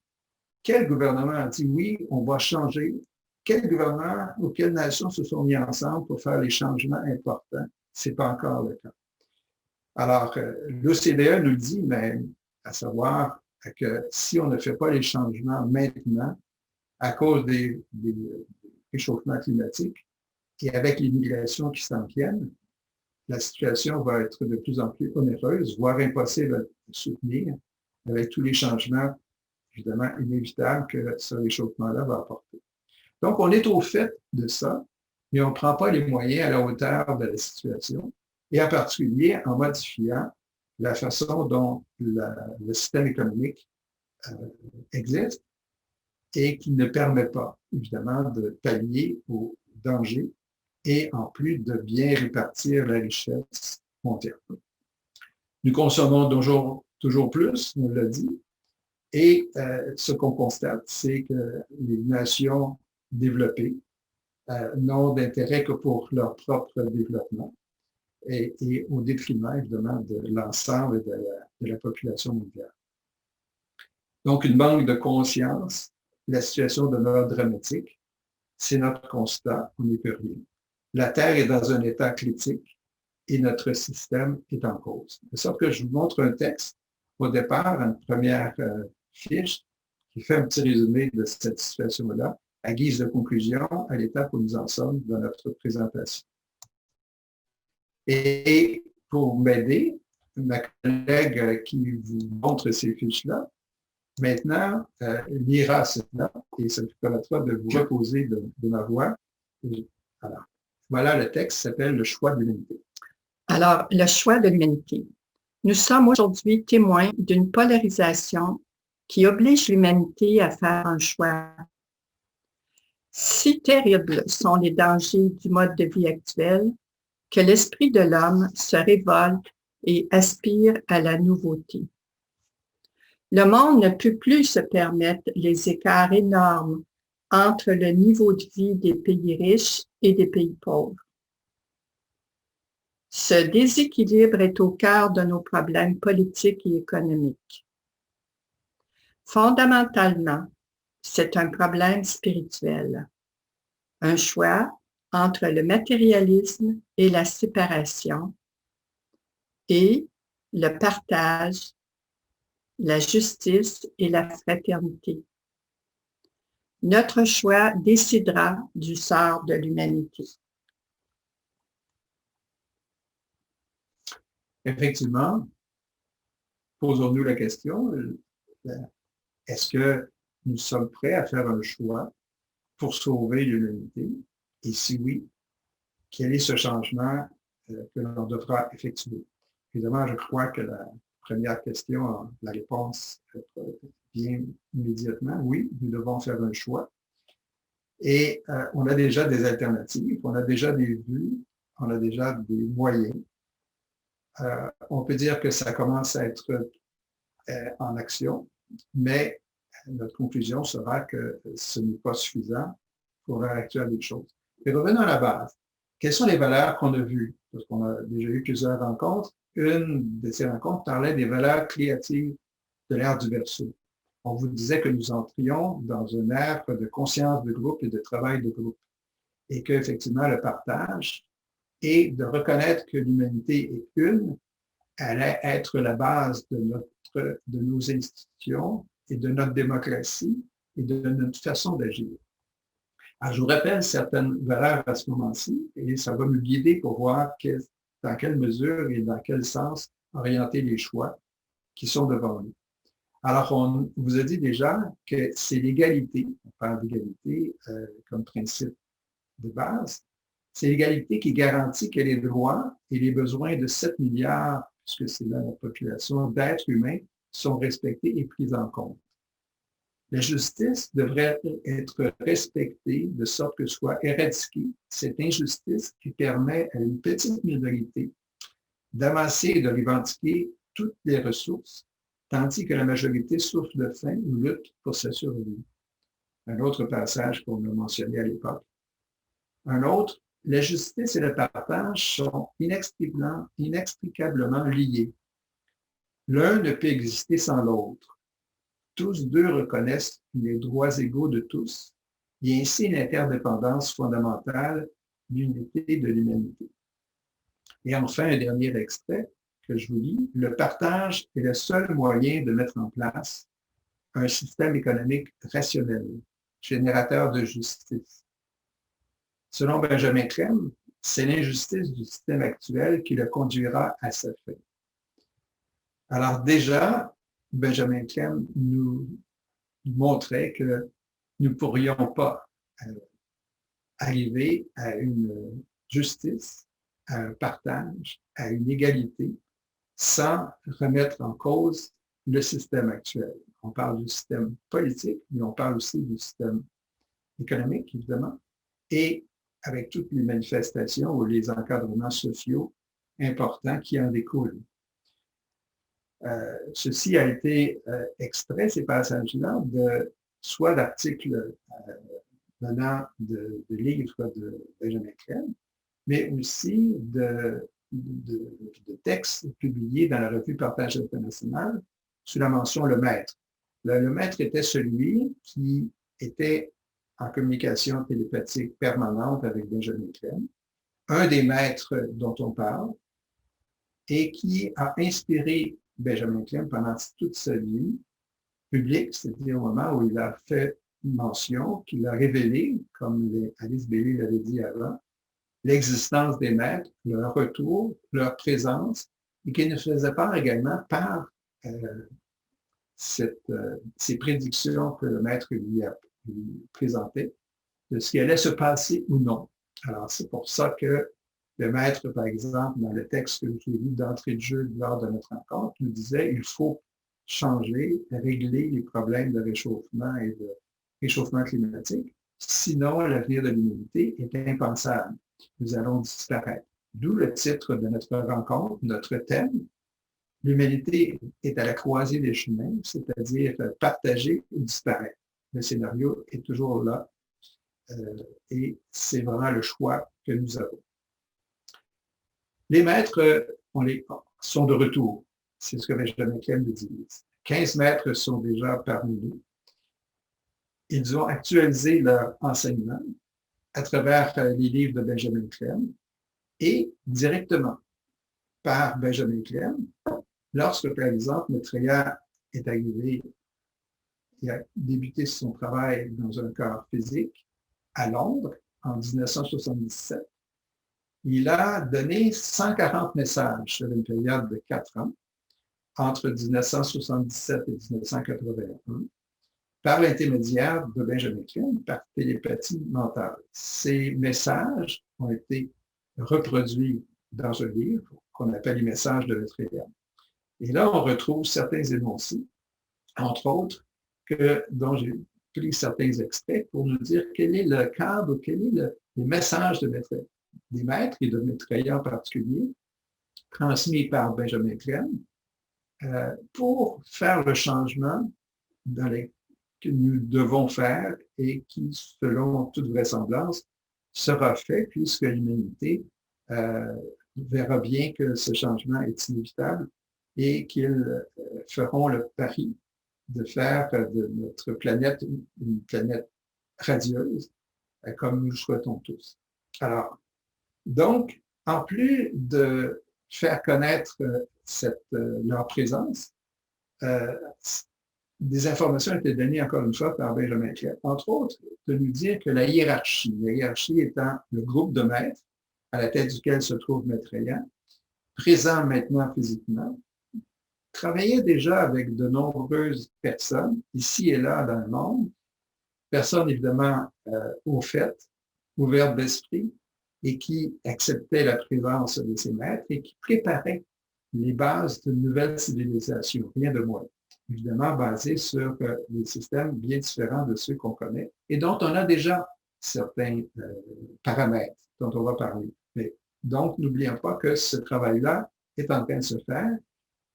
A: quel gouvernement a dit oui, on va changer? Quel gouvernement ou quelles nations se sont mis ensemble pour faire les changements importants? Ce n'est pas encore le cas. Alors, l'OCDE nous dit même, à savoir que si on ne fait pas les changements maintenant, à cause des réchauffements climatiques et avec les migrations qui s'en viennent, la situation va être de plus en plus onéreuse, voire impossible à soutenir avec tous les changements, évidemment, inévitables que ce réchauffement-là va apporter. Donc, on est au fait de ça, mais on ne prend pas les moyens à la hauteur de la situation, et en particulier en modifiant la façon dont le système économique existe et qui ne permet pas, évidemment, de pallier aux dangers et en plus de bien répartir la richesse mondiale. Nous consommons toujours plus, on l'a dit, et ce qu'on constate, c'est que les nations développées n'ont d'intérêt que pour leur propre développement et au détriment, évidemment, de l'ensemble de la population mondiale. Donc, une manque de conscience, la situation demeure dramatique. C'est notre constat, on n'y peut rien. La Terre est dans un état critique et notre système est en cause. De sorte que je vous montre un texte au départ, une première fiche qui fait un petit résumé de cette situation-là, à guise de conclusion à l'étape où nous en sommes dans notre présentation. Et pour m'aider, ma collègue qui vous montre ces fiches-là Maintenant, lira cela et ça vous permettra de vous reposer de ma voix. Alors, voilà, le texte s'appelle Le choix de l'humanité.
B: Alors, le choix de l'humanité. Nous sommes aujourd'hui témoins d'une polarisation qui oblige l'humanité à faire un choix. Si terribles sont les dangers du mode de vie actuel que l'esprit de l'homme se révolte et aspire à la nouveauté. Le monde ne peut plus se permettre les écarts énormes entre le niveau de vie des pays riches et des pays pauvres. Ce déséquilibre est au cœur de nos problèmes politiques et économiques. Fondamentalement, c'est un problème spirituel, un choix entre le matérialisme et la séparation et le partage, la justice et la fraternité. Notre choix décidera du sort de l'humanité.
A: Effectivement, posons-nous la question, est-ce que nous sommes prêts à faire un choix pour sauver l'humanité? Et si oui, quel est ce changement que l'on devra effectuer? Évidemment, je crois que la première question, la réponse vient immédiatement. Oui, nous devons faire un choix. Et on a déjà des alternatives, on a déjà des vues, on a déjà des moyens. On peut dire que ça commence à être en action, mais notre conclusion sera que ce n'est pas suffisant pour l'heure actuelle des choses. Mais revenons à la base. Quelles sont les valeurs qu'on a vues? Parce qu'on a déjà eu plusieurs rencontres. Une de ces rencontres parlait des valeurs créatives de l'ère du Verseau. On vous disait que nous entrions dans une ère de conscience de groupe et de travail de groupe. Et qu'effectivement, le partage et de reconnaître que l'humanité est une allait être la base de nos institutions et de notre démocratie et de notre façon d'agir. Alors, je vous rappelle certaines valeurs à ce moment-ci et ça va nous guider pour voir dans quelle mesure et dans quel sens orienter les choix qui sont devant nous. Alors, on vous a dit déjà que c'est l'égalité, on parle d'égalité comme principe de base, c'est l'égalité qui garantit que les droits et les besoins de 7 milliards, puisque c'est là la population d'êtres humains, sont respectés et pris en compte. La justice devrait être respectée de sorte que soit éradiquée cette injustice qui permet à une petite minorité d'amasser et de revendiquer toutes les ressources, tandis que la majorité souffre de faim ou lutte pour sa survie. Un autre passage qu'on a mentionné à l'époque. Un autre, la justice et le partage sont inextricablement liés. L'un ne peut exister sans l'autre. Tous deux reconnaissent les droits égaux de tous et ainsi l'interdépendance fondamentale, l'unité de l'humanité. Et enfin, un dernier extrait que je vous lis. Le partage est le seul moyen de mettre en place un système économique rationnel, générateur de justice. Selon Benjamin Crème, c'est l'injustice du système actuel qui le conduira à sa fin. Alors déjà, Benjamin Crème nous montrait que nous ne pourrions pas arriver à une justice, à un partage, à une égalité, sans remettre en cause le système actuel. On parle du système politique, mais on parle aussi du système économique, évidemment, et avec toutes les manifestations ou les encadrements sociaux importants qui en découlent. Ceci a été extrait, ces passages-là, soit d'articles venant de livres de Benjamin Crème, mais aussi de textes publiés dans la revue Partage international sous la mention Le Maître. Le Maître était celui qui était en communication télépathique permanente avec Benjamin Crème, un des maîtres dont on parle, et qui a inspiré Benjamin Crème pendant toute sa vie publique, c'est-à-dire au moment où il a fait mention, qu'il a révélé, comme Alice Bailey l'avait dit avant, l'existence des maîtres, leur retour, leur présence, et qu'il ne faisait part également par ces prédictions que le maître lui présentait de ce qui allait se passer ou non. Alors, c'est pour ça que le maître, par exemple, dans le texte que j'ai lu d'entrée de jeu lors de notre rencontre, nous disait il faut changer, régler les problèmes de réchauffement et de réchauffement climatique. Sinon, l'avenir de l'humanité est impensable. Nous allons disparaître. D'où le titre de notre rencontre, notre thème. L'humanité est à la croisée des chemins, c'est-à-dire partager ou disparaître. Le scénario est toujours là et c'est vraiment le choix que nous avons. Les maîtres sont de retour. C'est ce que Benjamin Clem nous dit. 15 maîtres sont déjà parmi nous. Ils ont actualisé leur enseignement à travers les livres de Benjamin Clem et directement par Benjamin Clem, lorsque, par exemple, Maitreya est arrivé, il a débuté son travail dans un corps physique à Londres en 1977. Il a donné 140 messages sur une période de 4 ans, entre 1977 et 1981, par l'intermédiaire de Benjamin Clem, par télépathie mentale. Ces messages ont été reproduits dans un livre qu'on appelle les messages de Maitreya. Et là, on retrouve certains énoncés, entre autres, dont j'ai pris certains extraits pour nous dire quel est le cadre, quel est le message des maîtres et de Maitreya en particulier, transmis par Benjamin Clem, pour faire le changement que nous devons faire et qui, selon toute vraisemblance, sera fait puisque l'humanité verra bien que ce changement est inévitable et qu'ils feront le pari de faire de notre planète une planète radieuse, comme nous le souhaitons tous. Alors, donc, en plus de faire connaître leur présence, des informations ont été données encore une fois par Benjamin Clem, entre autres, de nous dire que la hiérarchie étant le groupe de maîtres, à la tête duquel se trouve Maitreya, présent maintenant physiquement, travaillait déjà avec de nombreuses personnes, ici et là dans le monde, personnes évidemment au fait, ouvertes d'esprit, et qui acceptaient la présence de ces maîtres et qui préparaient les bases d'une nouvelle civilisation, rien de moins. Évidemment basée sur des systèmes bien différents de ceux qu'on connaît et dont on a déjà certains paramètres dont on va parler. Mais, donc, n'oublions pas que ce travail-là est en train de se faire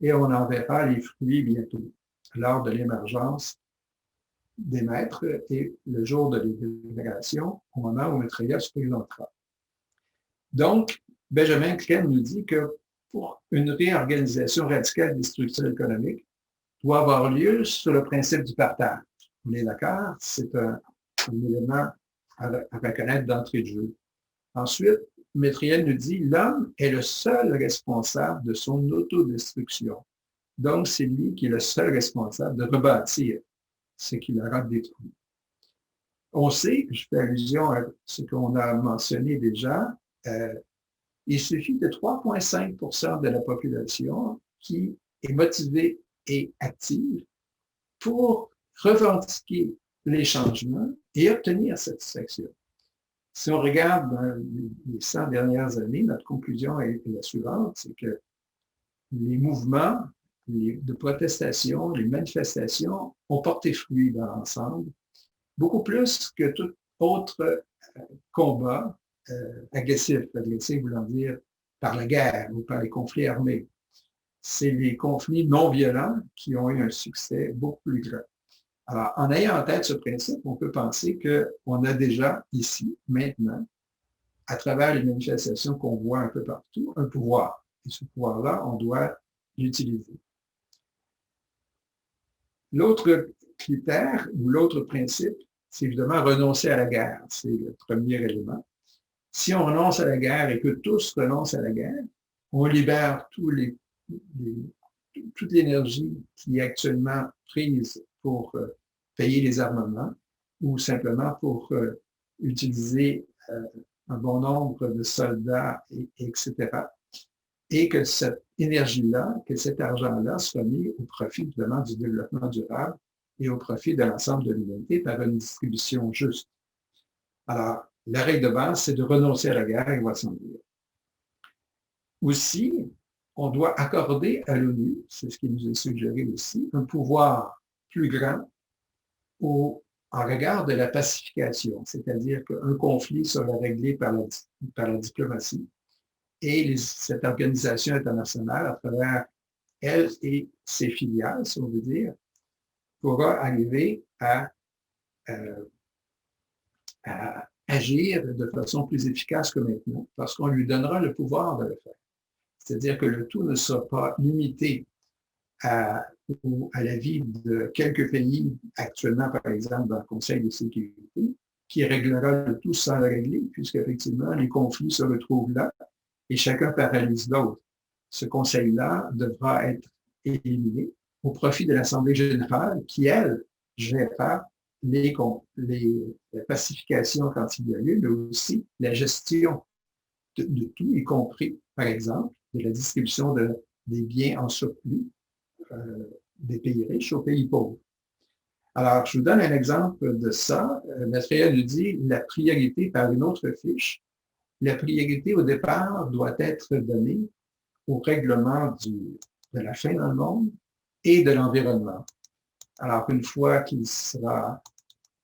A: et on en verra les fruits bientôt, lors de l'émergence des maîtres et le jour de l'évaluation, au moment où Maitreya se présentera. Donc, Benjamin Clem nous dit que pour une réorganisation radicale des structures économiques, doit avoir lieu sur le principe du partage. On est d'accord? C'est un élément à reconnaître d'entrée de jeu. Ensuite, Maitreya nous dit l'homme est le seul responsable de son autodestruction. Donc, c'est lui qui est le seul responsable de rebâtir ce qu'il aura détruit. On sait, je fais allusion à ce qu'on a mentionné déjà, il suffit de 3,5% de la population qui est motivée et active pour revendiquer les changements et obtenir satisfaction. Si on regarde dans les 100 dernières années, notre conclusion est la suivante, c'est que les mouvements de protestation, les manifestations ont porté fruit dans l'ensemble, beaucoup plus que tout autre combat agressif voulant dire par la guerre ou par les conflits armés. C'est les conflits non violents qui ont eu un succès beaucoup plus grand. Alors, en ayant en tête ce principe, on peut penser qu'on a déjà ici, maintenant, à travers les manifestations qu'on voit un peu partout, un pouvoir. Et ce pouvoir-là, on doit l'utiliser. L'autre critère ou l'autre principe, c'est évidemment renoncer à la guerre. C'est le premier élément. Si on renonce à la guerre et que tous renoncent à la guerre, on libère toute l'énergie qui est actuellement prise pour payer les armements ou simplement pour utiliser un bon nombre de soldats, etc. et que cette énergie-là, que cet argent-là soit mis au profit évidemment du développement durable et au profit de l'ensemble de l'humanité par une distribution juste. Alors, la règle de base, c'est de renoncer à la guerre et on va s'en dire. Aussi, on doit accorder à l'ONU, c'est ce qui nous est suggéré aussi, un pouvoir plus grand en regard de la pacification, c'est-à-dire qu'un conflit sera réglé par la diplomatie et cette organisation internationale, à travers elle et ses filiales, si on veut dire, pourra arriver à agir de façon plus efficace que maintenant, parce qu'on lui donnera le pouvoir de le faire. C'est-à-dire que le tout ne sera pas limité à la vie de quelques pays actuellement, par exemple, dans le Conseil de sécurité, qui réglera le tout sans le régler, puisqu'effectivement, les conflits se retrouvent là et chacun paralyse l'autre. Ce conseil-là devra être éliminé au profit de l'Assemblée générale qui, elle, gérera la pacification quand il y a lieu, mais aussi la gestion de tout, y compris, par exemple, de la distribution des biens en surplus des pays riches aux pays pauvres. Alors, je vous donne un exemple de ça. Maitreya nous dit la priorité par une autre fiche. La priorité au départ doit être donnée au règlement de la faim dans le monde et de l'environnement. Alors, une fois qu'il se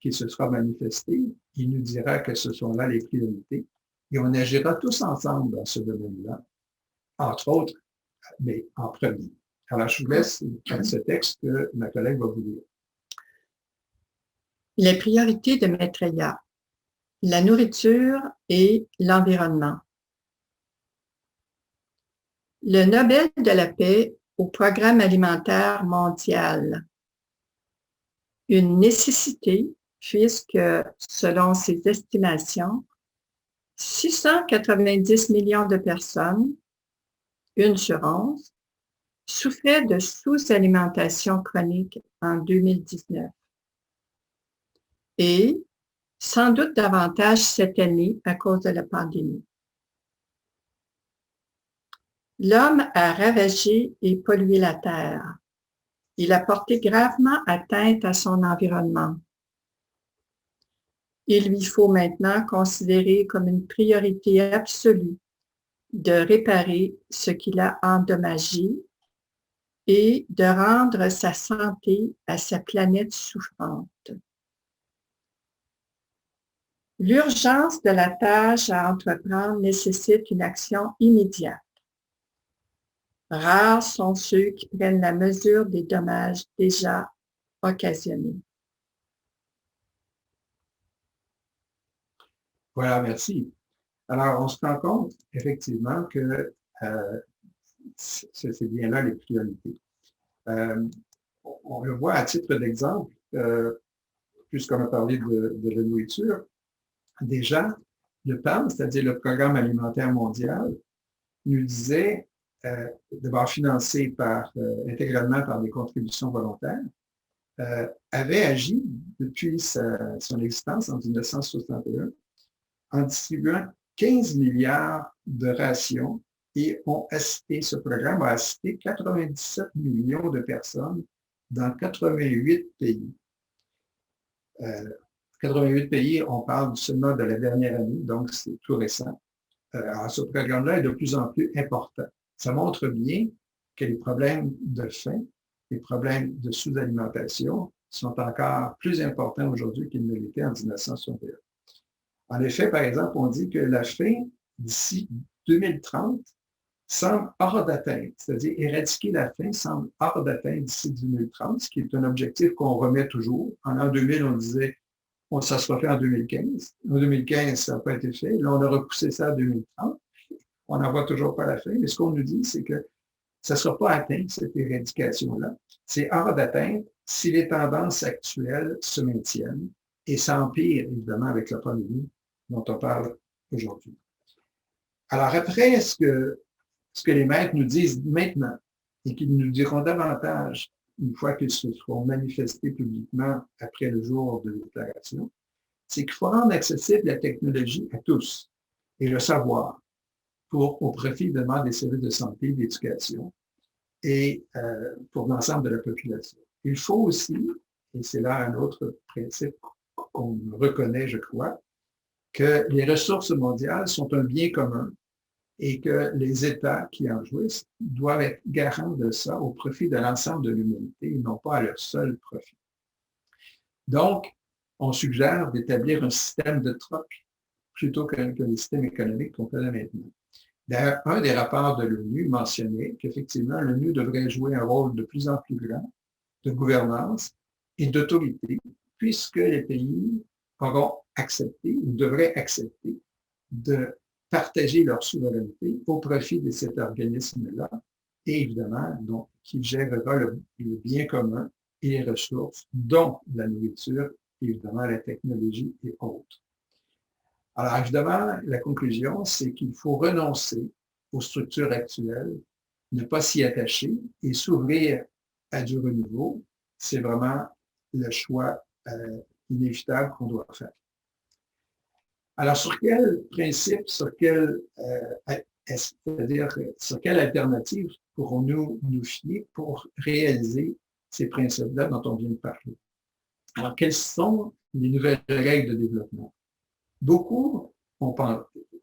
A: sera manifesté, il nous dira que ce sont là les priorités et on agira tous ensemble dans ce domaine-là, entre autres, mais en premier. Alors, je vous laisse prendre ce texte que ma collègue va vous lire.
B: Les priorités de Maitreya, la nourriture et l'environnement. Le Nobel de la paix au Programme alimentaire mondial. Une nécessité puisque, selon ses estimations, 690 millions de personnes, 1 sur 11, souffraient de sous-alimentation chronique en 2019. Et sans doute davantage cette année à cause de la pandémie. L'homme a ravagé et pollué la terre. Il a porté gravement atteinte à son environnement. Il lui faut maintenant considérer comme une priorité absolue de réparer ce qu'il a endommagé et de rendre sa santé à sa planète souffrante. L'urgence de la tâche à entreprendre nécessite une action immédiate. Rares sont ceux qui prennent la mesure des dommages déjà occasionnés.
A: Voilà, merci. Alors, on se rend compte effectivement que c'est bien là les priorités. On le voit à titre d'exemple, puisqu'on a parlé de la nourriture, déjà, le PAM, c'est-à-dire le Programme alimentaire mondial, nous disait, d'abord financé intégralement par des contributions volontaires, avait agi depuis son existence en 1961 en distribuant 15 milliards de rations et ce programme a assisté 97 millions de personnes dans 88 pays. 88 pays, on parle seulement de la dernière année, donc c'est tout récent. Alors, ce programme-là est de plus en plus important. Ça montre bien que les problèmes de faim, les problèmes de sous-alimentation sont encore plus importants aujourd'hui qu'ils ne l'étaient en 1961. En effet, par exemple, on dit que la faim, d'ici 2030, semble hors d'atteinte, c'est-à-dire éradiquer la faim semble hors d'atteinte d'ici 2030, ce qui est un objectif qu'on remet toujours. En l'an 2000, on disait ça sera fait en 2015. En 2015, ça n'a pas été fait. Là, on a repoussé ça à 2030. On n'en voit toujours pas la fin, mais ce qu'on nous dit, c'est que ça ne sera pas atteint, cette éradication-là. C'est hors d'atteinte si les tendances actuelles se maintiennent et s'empirent, évidemment, avec la pandémie dont on parle aujourd'hui. Alors, après, ce que les maîtres nous disent maintenant et qu'ils nous diront davantage une fois qu'ils se seront manifestés publiquement après le jour de déclaration, c'est qu'il faut rendre accessible la technologie à tous et le savoir. au profit évidemment des services de santé, d'éducation et pour l'ensemble de la population. Il faut aussi, et c'est là un autre principe qu'on reconnaît, je crois, que les ressources mondiales sont un bien commun et que les États qui en jouissent doivent être garants de ça au profit de l'ensemble de l'humanité et non pas à leur seul profit. Donc, on suggère d'établir un système de troc plutôt que le système économique qu'on connaît maintenant. D'ailleurs, un des rapports de l'ONU mentionnait qu'effectivement, l'ONU devrait jouer un rôle de plus en plus grand de gouvernance et d'autorité, puisque les pays auront accepté ou devraient accepter de partager leur souveraineté au profit de cet organisme-là et évidemment, donc, qui gérera le bien commun et les ressources, dont la nourriture, évidemment la technologie et autres. Alors, évidemment, la conclusion, c'est qu'il faut renoncer aux structures actuelles, ne pas s'y attacher et s'ouvrir à du renouveau. C'est vraiment le choix inévitable qu'on doit faire. Alors, sur quel principe, c'est-à-dire sur quelle alternative pourrons-nous nous fier pour réaliser ces principes-là dont on vient de parler? Alors, quelles sont les nouvelles règles de développement? Beaucoup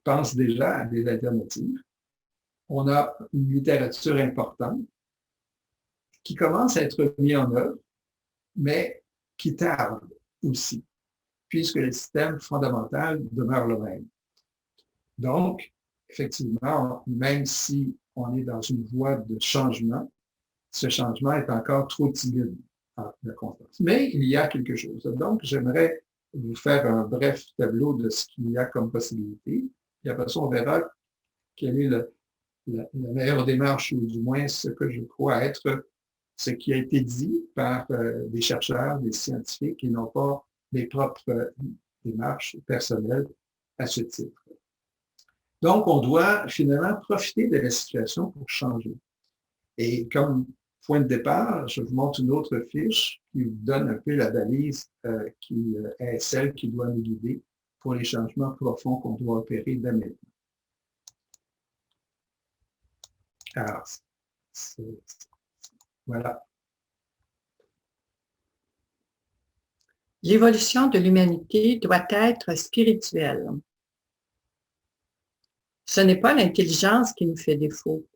A: pensent déjà à des alternatives. On a une littérature importante qui commence à être mise en œuvre, mais qui tarde aussi, puisque le système fondamental demeure le même. Donc, effectivement, même si on est dans une voie de changement, ce changement est encore trop timide en la constance. Mais il y a quelque chose. Donc, j'aimerais vous faire un bref tableau de ce qu'il y a comme possibilité. Et après ça, on verra quelle est la meilleure démarche, ou du moins ce que je crois être ce qui a été dit par des chercheurs, des scientifiques qui n'ont pas des propres démarches personnelles à ce titre. Donc, on doit finalement profiter de la situation pour changer. Et comme point de départ, je vous montre une autre fiche qui vous donne un peu la balise qui est celle qui doit nous guider pour les changements profonds qu'on doit opérer dès maintenant. Alors, voilà.
B: L'évolution de l'humanité doit être spirituelle. Ce n'est pas l'intelligence qui nous fait défaut,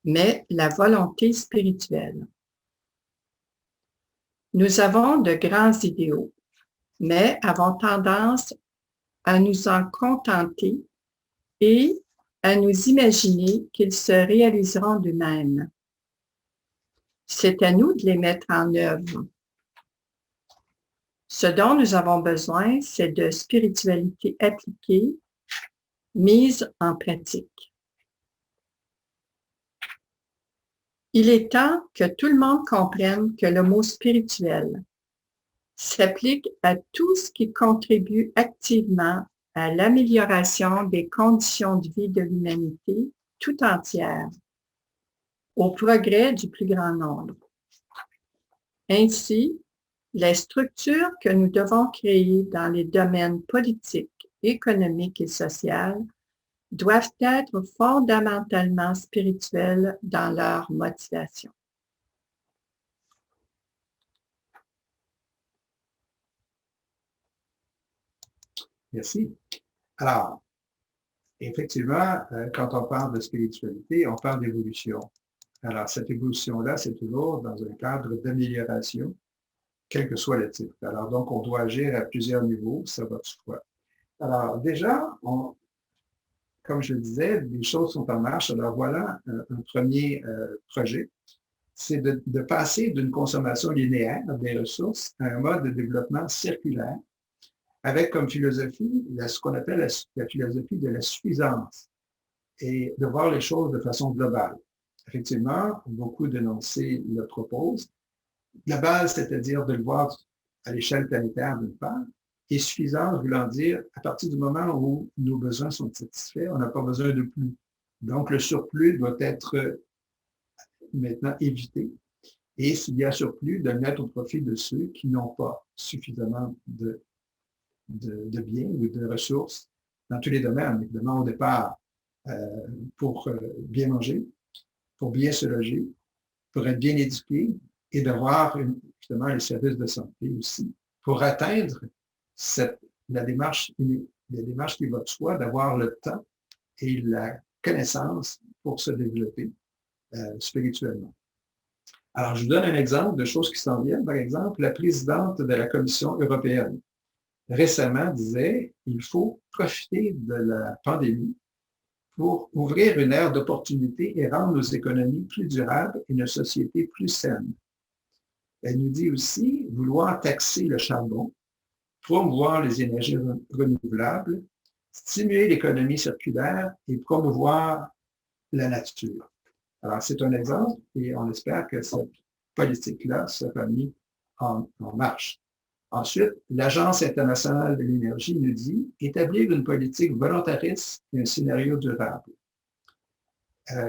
B: mais la volonté spirituelle. Nous avons de grands idéaux, mais avons tendance à nous en contenter et à nous imaginer qu'ils se réaliseront d'eux-mêmes. C'est à nous de les mettre en œuvre. Ce dont nous avons besoin, c'est de spiritualité appliquée, mise en pratique. Il est temps que tout le monde comprenne que le mot spirituel s'applique à tout ce qui contribue activement à l'amélioration des conditions de vie de l'humanité tout entière, au progrès du plus grand nombre. Ainsi, les structures que nous devons créer dans les domaines politiques, économiques et sociaux doivent être fondamentalement spirituelles dans leur motivation.
A: Merci. Alors, effectivement, quand on parle de spiritualité, on parle d'évolution. Alors, cette évolution-là, c'est toujours dans un cadre d'amélioration, quel que soit le type. Alors, donc, on doit agir à plusieurs niveaux, ça va de soi. Alors, déjà, comme je le disais, les choses sont en marche. Alors, voilà un premier projet. C'est de passer d'une consommation linéaire des ressources à un mode de développement circulaire avec comme philosophie ce qu'on appelle la philosophie de la suffisance et de voir les choses de façon globale. Effectivement, beaucoup d'énoncés le proposent. Global, c'est-à-dire de le voir à l'échelle planétaire d'une part, et suffisance voulant dire à partir du moment où nos besoins sont satisfaits, on n'a pas besoin de plus. Donc, le surplus doit être maintenant évité. Et s'il y a surplus, de le mettre au profit de ceux qui n'ont pas suffisamment de biens ou de ressources dans tous les domaines. Évidemment, au départ, pour bien manger, pour bien se loger, pour être bien éduqué et d'avoir justement les services de santé aussi, pour atteindre la démarche qui va de soi, d'avoir le temps et la connaissance pour se développer spirituellement. Alors, je vous donne un exemple de choses qui s'en viennent. Par exemple, la présidente de la Commission européenne récemment disait qu'il faut profiter de la pandémie pour ouvrir une ère d'opportunités et rendre nos économies plus durables et nos sociétés plus saines. Elle nous dit aussi vouloir taxer le charbon, promouvoir les énergies renouvelables, stimuler l'économie circulaire et promouvoir la nature. Alors, c'est un exemple et on espère que cette politique-là sera mise en marche. Ensuite, l'Agence internationale de l'énergie nous dit établir une politique volontariste et un scénario durable.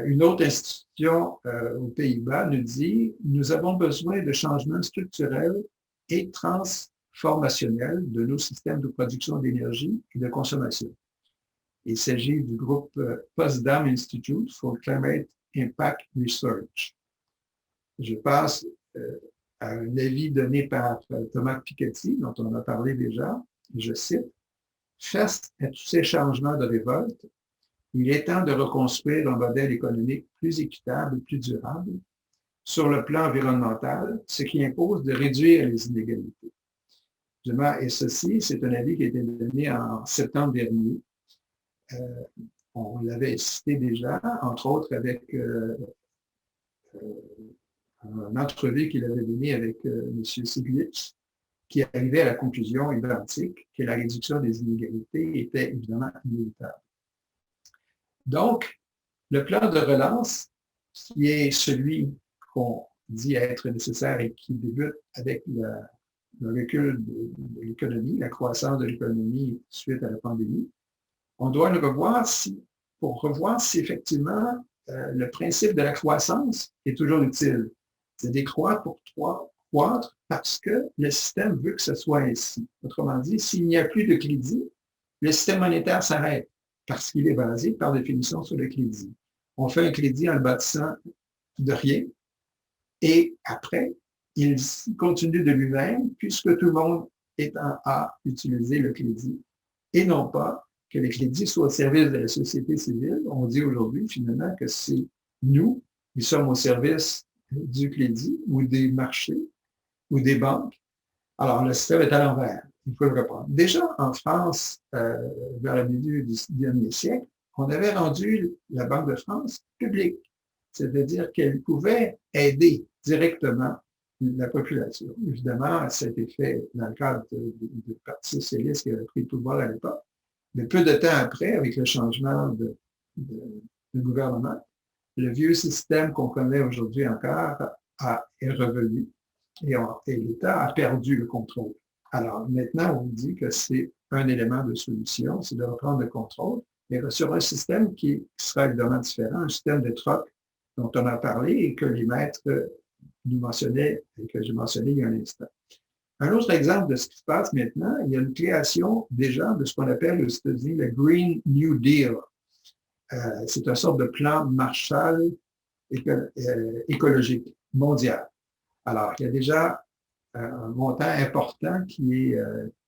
A: Une autre institution aux Pays-Bas nous dit nous avons besoin de changements structurels et transformationnels de nos systèmes de production d'énergie et de consommation. Il s'agit du groupe Potsdam Institute for Climate Impact Research. Je passe à un avis donné par Thomas Piketty, dont on a parlé déjà. Je cite, « Face à tous ces changements de révolte, il est temps de reconstruire un modèle économique plus équitable et plus durable sur le plan environnemental, ce qui impose de réduire les inégalités. » Et ceci, c'est un avis qui a été donné en septembre dernier. On l'avait cité déjà, entre autres avec une entrevue qu'il avait donnée avec M. Stiglitz, qui arrivait à la conclusion identique que la réduction des inégalités était évidemment inévitable. Donc, le plan de relance, qui est celui qu'on dit être nécessaire et qui débute avec le recul de l'économie, la croissance de l'économie suite à la pandémie, on doit le revoir pour revoir si effectivement le principe de la croissance est toujours utile. C'est décroître pour croître parce que le système veut que ce soit ainsi. Autrement dit, s'il n'y a plus de crédit, le système monétaire s'arrête parce qu'il est basé par définition sur le crédit. On fait un crédit en le bâtissant de rien et après, il continue de lui-même puisque tout le monde est à utiliser le crédit et non pas que le crédit soit au service de la société civile. On dit aujourd'hui finalement que c'est nous qui sommes au service du crédit ou des marchés ou des banques. Alors, le système est à l'envers. Il faut le reprendre. Déjà, en France, vers le milieu du dernier siècle, on avait rendu la Banque de France publique. C'est-à-dire qu'elle pouvait aider directement la population. Évidemment, ça a été fait dans le cadre du Parti socialiste qui avait pris le pouvoir à l'époque. Mais peu de temps après, avec le changement de gouvernement, le vieux système qu'on connaît aujourd'hui encore est revenu et l'État a perdu le contrôle. Alors maintenant, on dit que c'est un élément de solution, c'est de reprendre le contrôle, mais sur un système qui sera évidemment différent, un système de troc dont on a parlé et que les maîtres nous mentionnaient et que j'ai mentionné il y a un instant. Un autre exemple de ce qui se passe maintenant, il y a une création déjà de ce qu'on appelle aux États-Unis le Green New Deal. C'est une sorte de plan Marshall écologique mondial. Alors, il y a déjà un montant important qui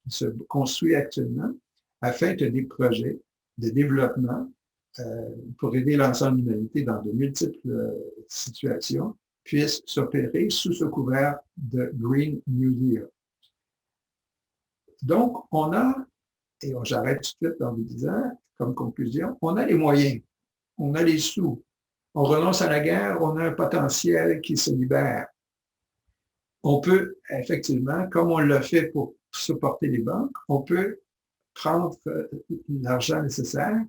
A: se construit actuellement afin que des projets de développement pour aider l'ensemble de l'humanité dans de multiples situations puissent s'opérer sous ce couvert de Green New Deal. Donc, on a, et j'arrête tout de suite en vous disant, comme conclusion, on a les moyens, on a les sous, on renonce à la guerre, on a un potentiel qui se libère. On peut, effectivement, comme on l'a fait pour supporter les banques, on peut prendre l'argent nécessaire,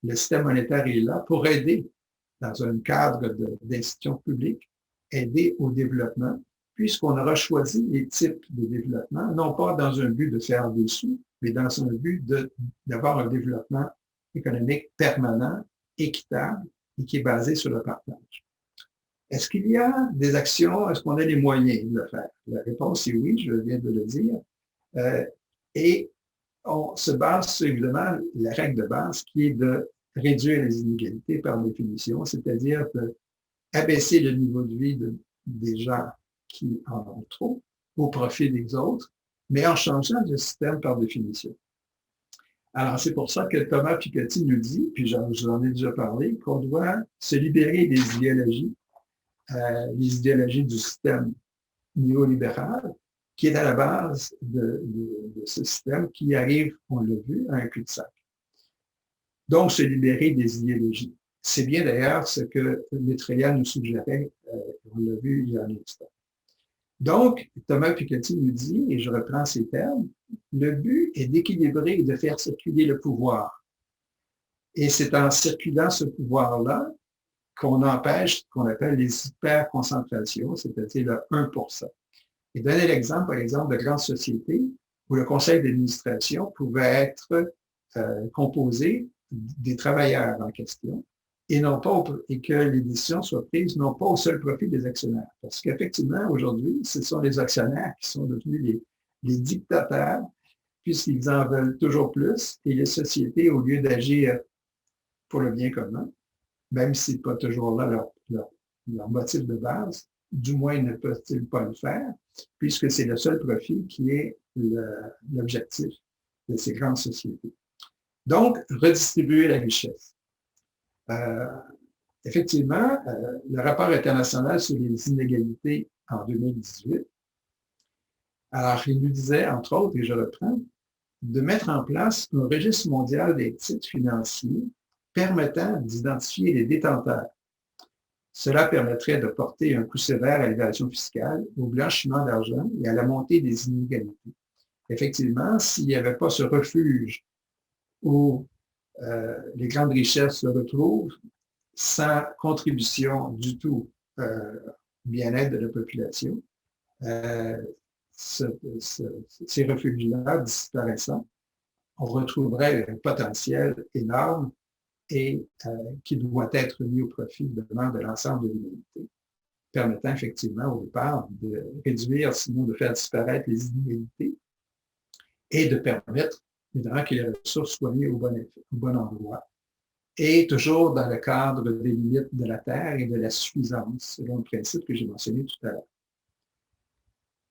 A: le système monétaire est là pour aider dans un cadre d'institutions publiques, aider au développement, puisqu'on aura choisi les types de développement, non pas dans un but de faire des sous, mais dans un but d'avoir un développement économique permanent, équitable et qui est basé sur le partage. Est-ce qu'il y a des actions, est-ce qu'on a les moyens de le faire? La réponse est oui, je viens de le dire. Et on se base sur, évidemment, la règle de base qui est de réduire les inégalités par définition, c'est-à-dire abaisser le niveau de vie des gens qui en ont trop au profit des autres, mais en changeant de système par définition. Alors, c'est pour ça que Thomas Piketty nous dit, puis je vous en ai déjà parlé, qu'on doit se libérer des idéologies du système néolibéral, qui est à la base de ce système qui arrive, on l'a vu, à un cul-de-sac. Donc, se libérer des idéologies. C'est bien d'ailleurs ce que Maitreya nous suggérait, on l'a vu il y a un instant. Donc, Thomas Piketty nous dit, et je reprends ces termes, le but est d'équilibrer et de faire circuler le pouvoir. Et c'est en circulant ce pouvoir-là qu'on empêche ce qu'on appelle les hyperconcentrations, c'est-à-dire le 1%. Et donner l'exemple, par exemple, de grandes sociétés où le conseil d'administration pouvait être composé des travailleurs en question et non pas et que les décisions soient prises non pas au seul profit des actionnaires. Parce qu'effectivement, aujourd'hui, ce sont les actionnaires qui sont devenus les dictateurs puisqu'ils en veulent toujours plus et les sociétés, au lieu d'agir pour le bien commun, même si ce n'est pas toujours là leur motif de base, du moins ne peuvent-ils pas le faire, puisque c'est le seul profit qui est l'objectif de ces grandes sociétés. Donc, redistribuer la richesse. Effectivement, le rapport international sur les inégalités en 2018, alors il nous disait, entre autres, et je reprends, de mettre en place un registre mondial des titres financiers permettant d'identifier les détenteurs. Cela permettrait de porter un coup sévère à l'évasion fiscale, au blanchiment d'argent et à la montée des inégalités. Effectivement, s'il n'y avait pas ce refuge où les grandes richesses se retrouvent, sans contribution du tout au bien-être de la population, ces refuges-là disparaissant, on retrouverait un potentiel énorme et qui doit être mis au profit de l'ensemble de l'humanité, permettant effectivement au départ de réduire, sinon de faire disparaître les inégalités et de permettre évidemment que les ressources soient mises au bon endroit et toujours dans le cadre des limites de la Terre et de la suffisance, selon le principe que j'ai mentionné tout à l'heure.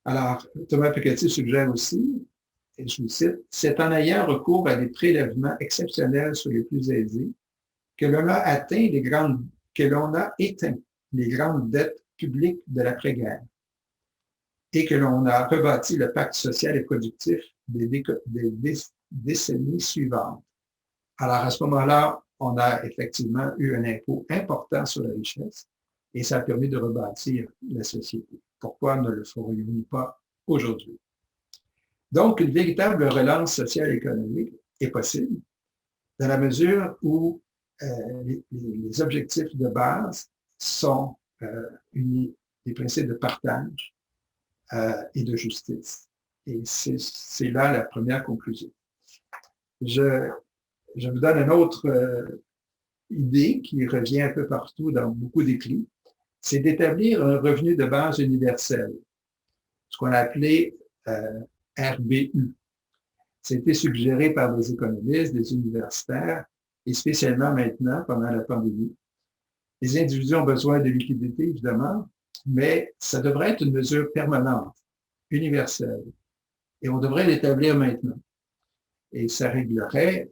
A: Alors, Thomas Piketty suggère aussi, et je vous cite, « C'est en ayant recours à des prélèvements exceptionnels sur les plus aisés que l'on a éteint les grandes dettes publiques de l'après-guerre et que l'on a rebâti le pacte social et productif des décennies suivantes. » Alors, à ce moment-là, on a effectivement eu un impôt important sur la richesse et ça a permis de rebâtir la société. Pourquoi ne le ferions-nous pas aujourd'hui? Donc, une véritable relance sociale et économique est possible dans la mesure où les objectifs de base sont unis, les principes de partage et de justice. Et c'est là la première conclusion. Je vous donne une autre idée qui revient un peu partout dans beaucoup d'écrits, c'est d'établir un revenu de base universel, ce qu'on a appelé RBU. C'était suggéré par des économistes, des universitaires, et spécialement maintenant, pendant la pandémie. Les individus ont besoin de liquidité, évidemment, mais ça devrait être une mesure permanente, universelle, et on devrait l'établir maintenant. Et ça réglerait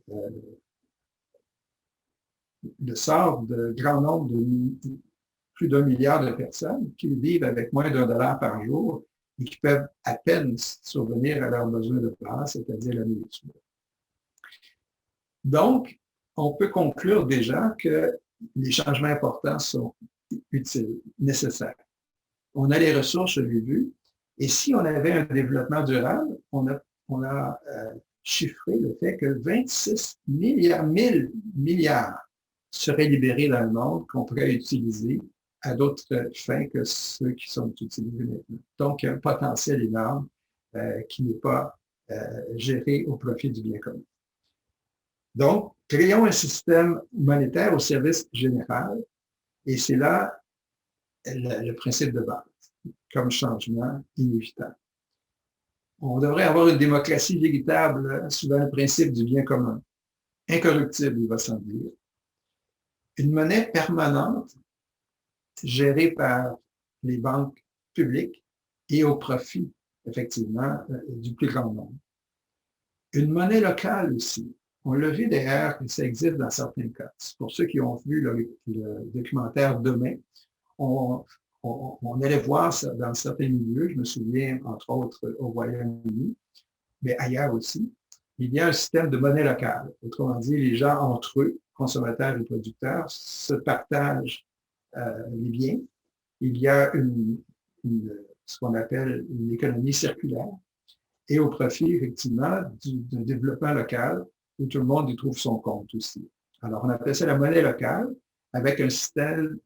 A: le sort de grand nombre de plus d'1 milliard de personnes qui vivent avec moins d'$1 par jour et qui peuvent à peine survenir à leurs besoins de base, c'est-à-dire la nourriture. Donc, on peut conclure déjà que les changements importants sont utiles, nécessaires. On a les ressources, je l'ai vu, et si on avait un développement durable, on a chiffré le fait que 26 milliards seraient libérés dans le monde qu'on pourrait utiliser à d'autres fins que ceux qui sont utilisés maintenant. Donc, il y a un potentiel énorme qui n'est pas géré au profit du bien commun. Donc, créons un système monétaire au service général, et c'est là le principe de base, comme changement inévitable. On devrait avoir une démocratie véritable suivant le principe du bien commun, incorruptible, il va sans dire, Une monnaie permanente gérée par les banques publiques et au profit, effectivement, du plus grand nombre. Une monnaie locale aussi. On l'a vu d'ailleurs, ça existe dans certains cas. Pour ceux qui ont vu le documentaire Demain, on allait voir ça dans certains milieux, je me souviens entre autres au Royaume-Uni, mais ailleurs aussi, il y a un système de monnaie locale. Autrement dit, les gens entre eux, consommateurs et producteurs, se partagent les biens. Il y a ce qu'on appelle une économie circulaire et au profit, effectivement, d'un développement local où tout le monde y trouve son compte aussi. Alors, on appelle ça la monnaie locale avec un système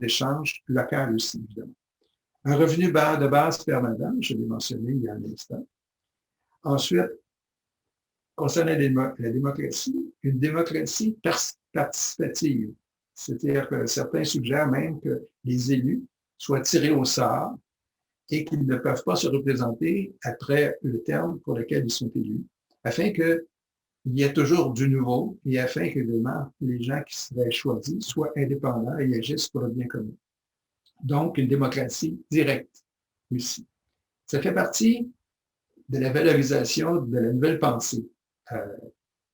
A: d'échange local aussi, évidemment. Un revenu de base permanent, je l'ai mentionné il y a un instant. Ensuite, concernant la démocratie, une démocratie participative. C'est-à-dire que certains suggèrent même que les élus soient tirés au sort et qu'ils ne peuvent pas se représenter après le terme pour lequel ils sont élus, afin qu'il y ait toujours du nouveau et afin que les gens qui seraient choisis soient indépendants et agissent pour le bien commun. Donc, une démocratie directe aussi. Ça fait partie de la valorisation de la nouvelle pensée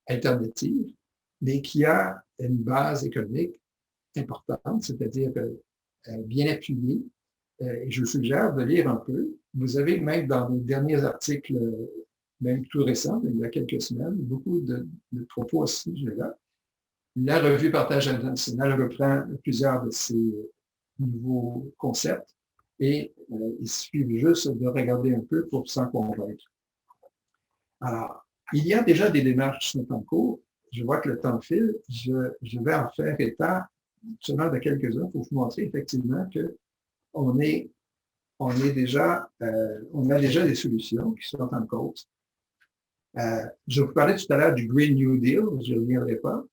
A: alternative, mais qui a une base économique importante, c'est-à-dire bien appuyée. Et je vous suggère de lire un peu. Vous avez même dans les derniers articles, même tout récents, il y a quelques semaines, beaucoup de propos à ce sujet-là. La revue Partage international reprend plusieurs de ces nouveaux concepts et il suffit juste de regarder un peu pour s'en convaincre. Alors, il y a déjà des démarches qui sont en cours. Je vois que le temps file. Je vais en faire état seulement de quelques-uns pour vous montrer effectivement que on a déjà des solutions qui sont en cause. Je vous parlais tout à l'heure du Green New Deal, je ne reviendrai pas.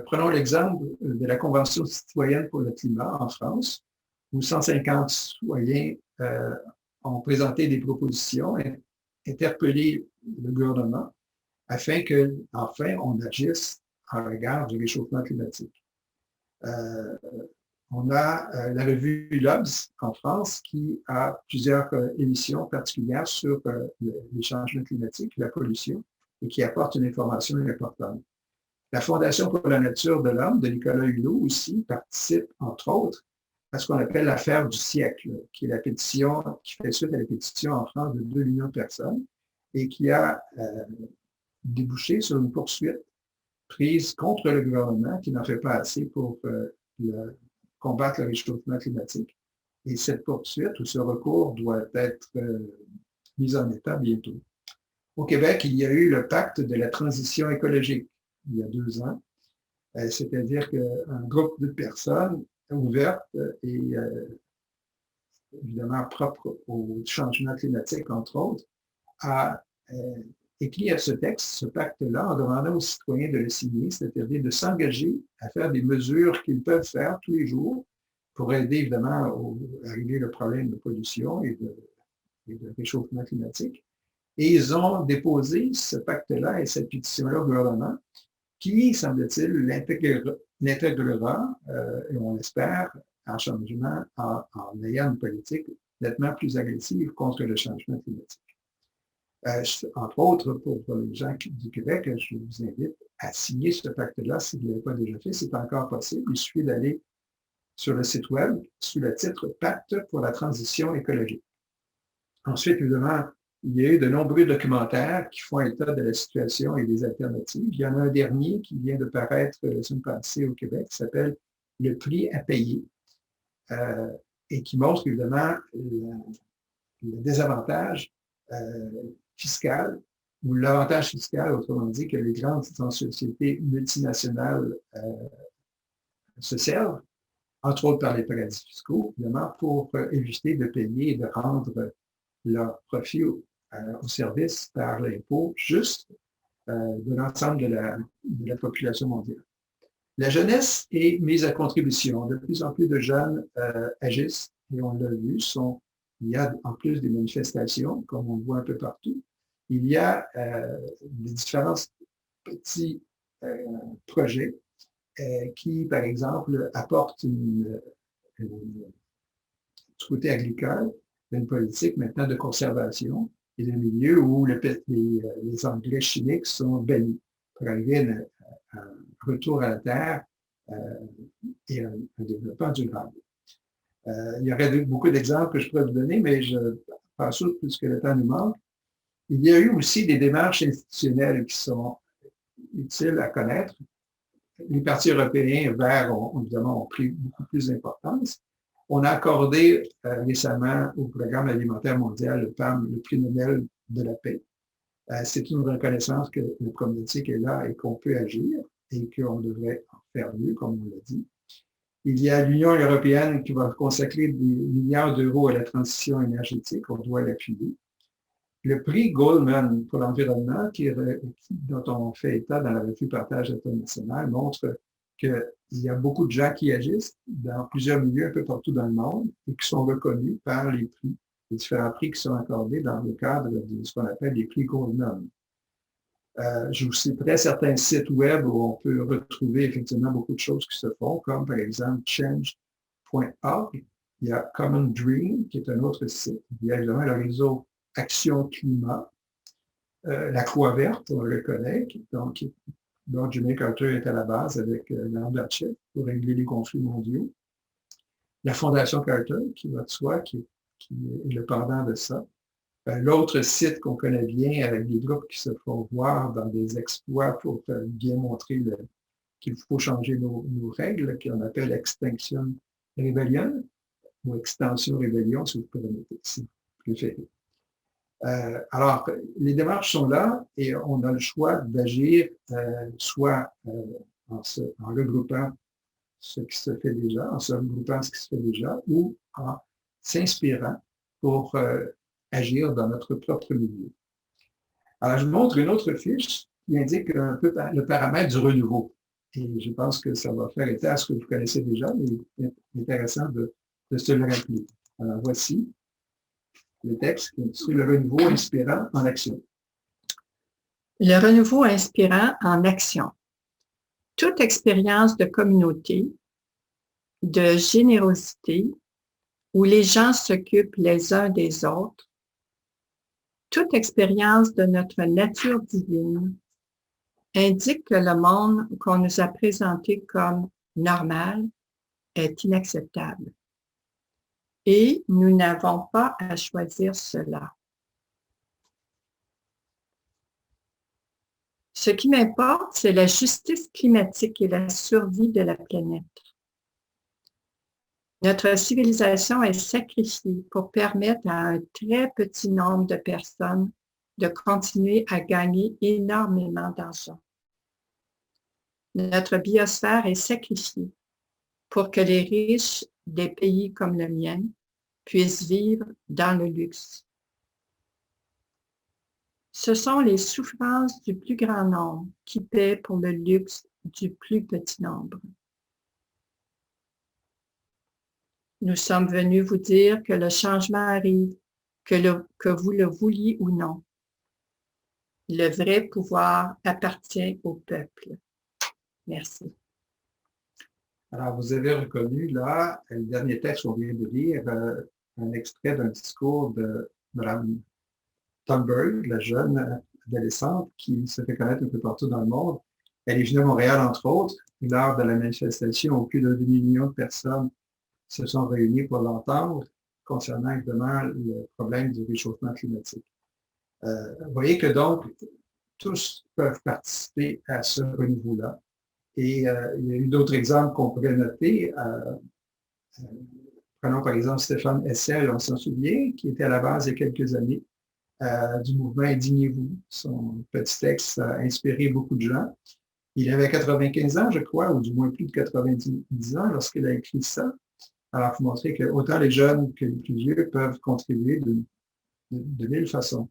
A: Prenons l'exemple de la Convention citoyenne pour le climat en France, où 150 citoyens ont présenté des propositions et interpellé le gouvernement afin que, enfin, on agisse en regard du réchauffement climatique. On a la revue L'Obs en France qui a plusieurs émissions particulières sur les changements climatiques, la pollution, et qui apporte une information importante. La Fondation pour la nature de l'homme de Nicolas Hulot aussi participe, entre autres, à ce qu'on appelle l'affaire du siècle, qui est la pétition, qui fait suite à la pétition en France de 2 millions de personnes et qui a débouché sur une poursuite prise contre le gouvernement qui n'en fait pas assez pour combattre le réchauffement climatique. Et cette poursuite ou ce recours doit être mis en état bientôt. Au Québec, il y a eu le pacte de la transition écologique il y a 2 ans, c'est-à-dire qu'un groupe de personnes ouvertes et évidemment propres au changement climatique, entre autres, a écrit à ce texte, ce pacte-là, en demandant aux citoyens de le signer, c'est-à-dire de s'engager à faire des mesures qu'ils peuvent faire tous les jours pour aider évidemment à régler le problème de pollution et de réchauffement climatique. Et ils ont déposé ce pacte-là et cette pétition-là au gouvernement qui, semble-t-il, l'intégrera, et on l'espère, en changement, en ayant une politique nettement plus agressive contre le changement climatique. Entre autres, pour les gens du Québec, je vous invite à signer ce pacte-là si vous ne l'avez pas déjà fait. C'est encore possible. Il suffit d'aller sur le site web sous le titre « Pacte pour la transition écologique ». Ensuite, évidemment, il y a eu de nombreux documentaires qui font état de la situation et des alternatives. Il y en a un dernier qui vient de paraître la semaine passée au Québec qui s'appelle « Le prix à payer » et qui montre évidemment le désavantage fiscal ou l'avantage fiscal, autrement dit, que les grandes sociétés multinationales se servent, entre autres par les paradis fiscaux, évidemment, pour éviter de payer et de rendre leur profit au service par l'impôt juste de l'ensemble de la population mondiale. La jeunesse est mise à contribution. De plus en plus de jeunes agissent, et on l'a vu, il y a en plus des manifestations, comme on le voit un peu partout, il y a des différents petits projets qui, par exemple, apporte du côté agricole, une politique maintenant de conservation et de milieu où les engrais chimiques sont bannis pour arriver à un retour à la terre et un développement durable. Il y aurait beaucoup d'exemples que je pourrais vous donner, mais je passe outre puisque le temps nous manque. Il y a eu aussi des démarches institutionnelles qui sont utiles à connaître. Les partis européens verts évidemment ont pris beaucoup plus d'importance. On a accordé récemment au Programme alimentaire mondial, le PAM, le prix Nobel de la paix. C'est une reconnaissance que le politique est là et qu'on peut agir et qu'on devrait en faire mieux, comme on l'a dit. Il y a l'Union européenne qui va consacrer des milliards d'euros à la transition énergétique. On doit l'appuyer. Le prix Goldman pour l'environnement, dont on fait état dans la revue Partage international, montre qu'il y a beaucoup de gens qui agissent dans plusieurs milieux un peu partout dans le monde et qui sont reconnus par les prix, les différents prix qui sont accordés dans le cadre de ce qu'on appelle les prix Goldman. Je vous citerai certains sites web où on peut retrouver effectivement beaucoup de choses qui se font, comme par exemple change.org. Il y a Common Dream, qui est un autre site. Il y a évidemment le réseau Action Climat, la Croix Verte, on le connaît, dont Jimmy Carter est à la base avec Gorbatchev pour régler les conflits mondiaux. La Fondation Carter, qui va de soi, qui est le pendant de ça. L'autre site qu'on connaît bien avec des groupes qui se font voir dans des exploits pour bien montrer qu'il faut changer nos règles, qu'on appelle Extinction Rebellion, ou Extension Rebellion, si vous permettez, si vous préférez. Alors, les démarches sont là et on a le choix d'agir soit en regroupant ce qui se fait déjà, en se regroupant ce qui se fait déjà, ou en s'inspirant pour agir dans notre propre milieu. Alors, je vous montre une autre fiche qui indique un peu le paramètre du renouveau. Et je pense que ça va faire état à ce que vous connaissez déjà, mais c'est intéressant de se le rappeler. Alors, voici le texte qui est le renouveau inspirant en action.
B: Le renouveau inspirant en action. Toute expérience de communauté, de générosité, où les gens s'occupent les uns des autres, toute expérience de notre nature divine indique que le monde qu'on nous a présenté comme normal est inacceptable. Et nous n'avons pas à choisir cela. Ce qui m'importe, c'est la justice climatique et la survie de la planète. Notre civilisation est sacrifiée pour permettre à un très petit nombre de personnes de continuer à gagner énormément d'argent. Notre biosphère est sacrifiée pour que les riches des pays comme le mien puissent vivre dans le luxe. Ce sont les souffrances du plus grand nombre qui paient pour le luxe du plus petit nombre. Nous sommes venus vous dire que le changement arrive, que vous le vouliez ou non. Le vrai pouvoir appartient au peuple. Merci.
A: Alors, vous avez reconnu là, le dernier texte qu'on vient de lire, un extrait d'un discours de Mme Thunberg, la jeune adolescente qui se fait connaître un peu partout dans le monde. Elle est venue à Montréal, entre autres, lors de la manifestation où plus de 2 millions de personnes se sont réunis pour l'entendre concernant évidemment le problème du réchauffement climatique. Vous voyez que donc, tous peuvent participer à ce renouveau-là. Et il y a eu d'autres exemples qu'on pourrait noter. Prenons par exemple Stéphane Hessel, on s'en souvient, qui était à la base il y a quelques années du mouvement Indignez-vous. Son petit texte a inspiré beaucoup de gens. Il avait 95 ans, je crois, ou du moins plus de 90 ans lorsqu'il a écrit ça. Alors, pour montrer que autant les jeunes que les plus vieux peuvent contribuer de mille façons.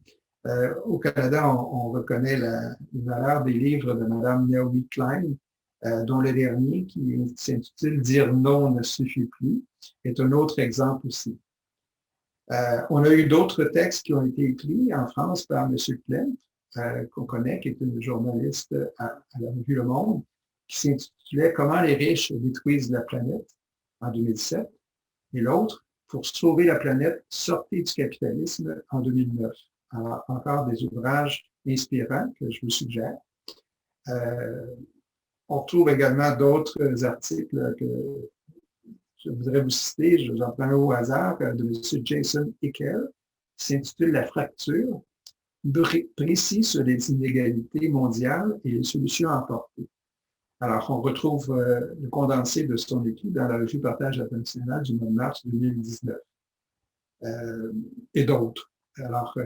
A: Au Canada, on reconnaît la valeur des livres de Mme Naomi Klein, dont le dernier, qui s'intitule « Dire non ne suffit plus », est un autre exemple aussi. On a eu d'autres textes qui ont été écrits en France par M. Klein, qu'on connaît, qui est une journaliste à la revue Le Monde, qui s'intitulait « Comment les riches détruisent la planète » en 2007. Et l'autre, « Pour sauver la planète, sortez du capitalisme » en 2009. Alors, encore des ouvrages inspirants que je vous suggère. On retrouve également d'autres articles que je voudrais vous citer, j'en prends un au hasard, de M. Jason Hickel, qui s'intitule « La fracture », précis sur les inégalités mondiales et les solutions à apporter. Alors, on retrouve le condensé de son étude dans la revue Partage international du mois de mars 2019 et d'autres. Alors,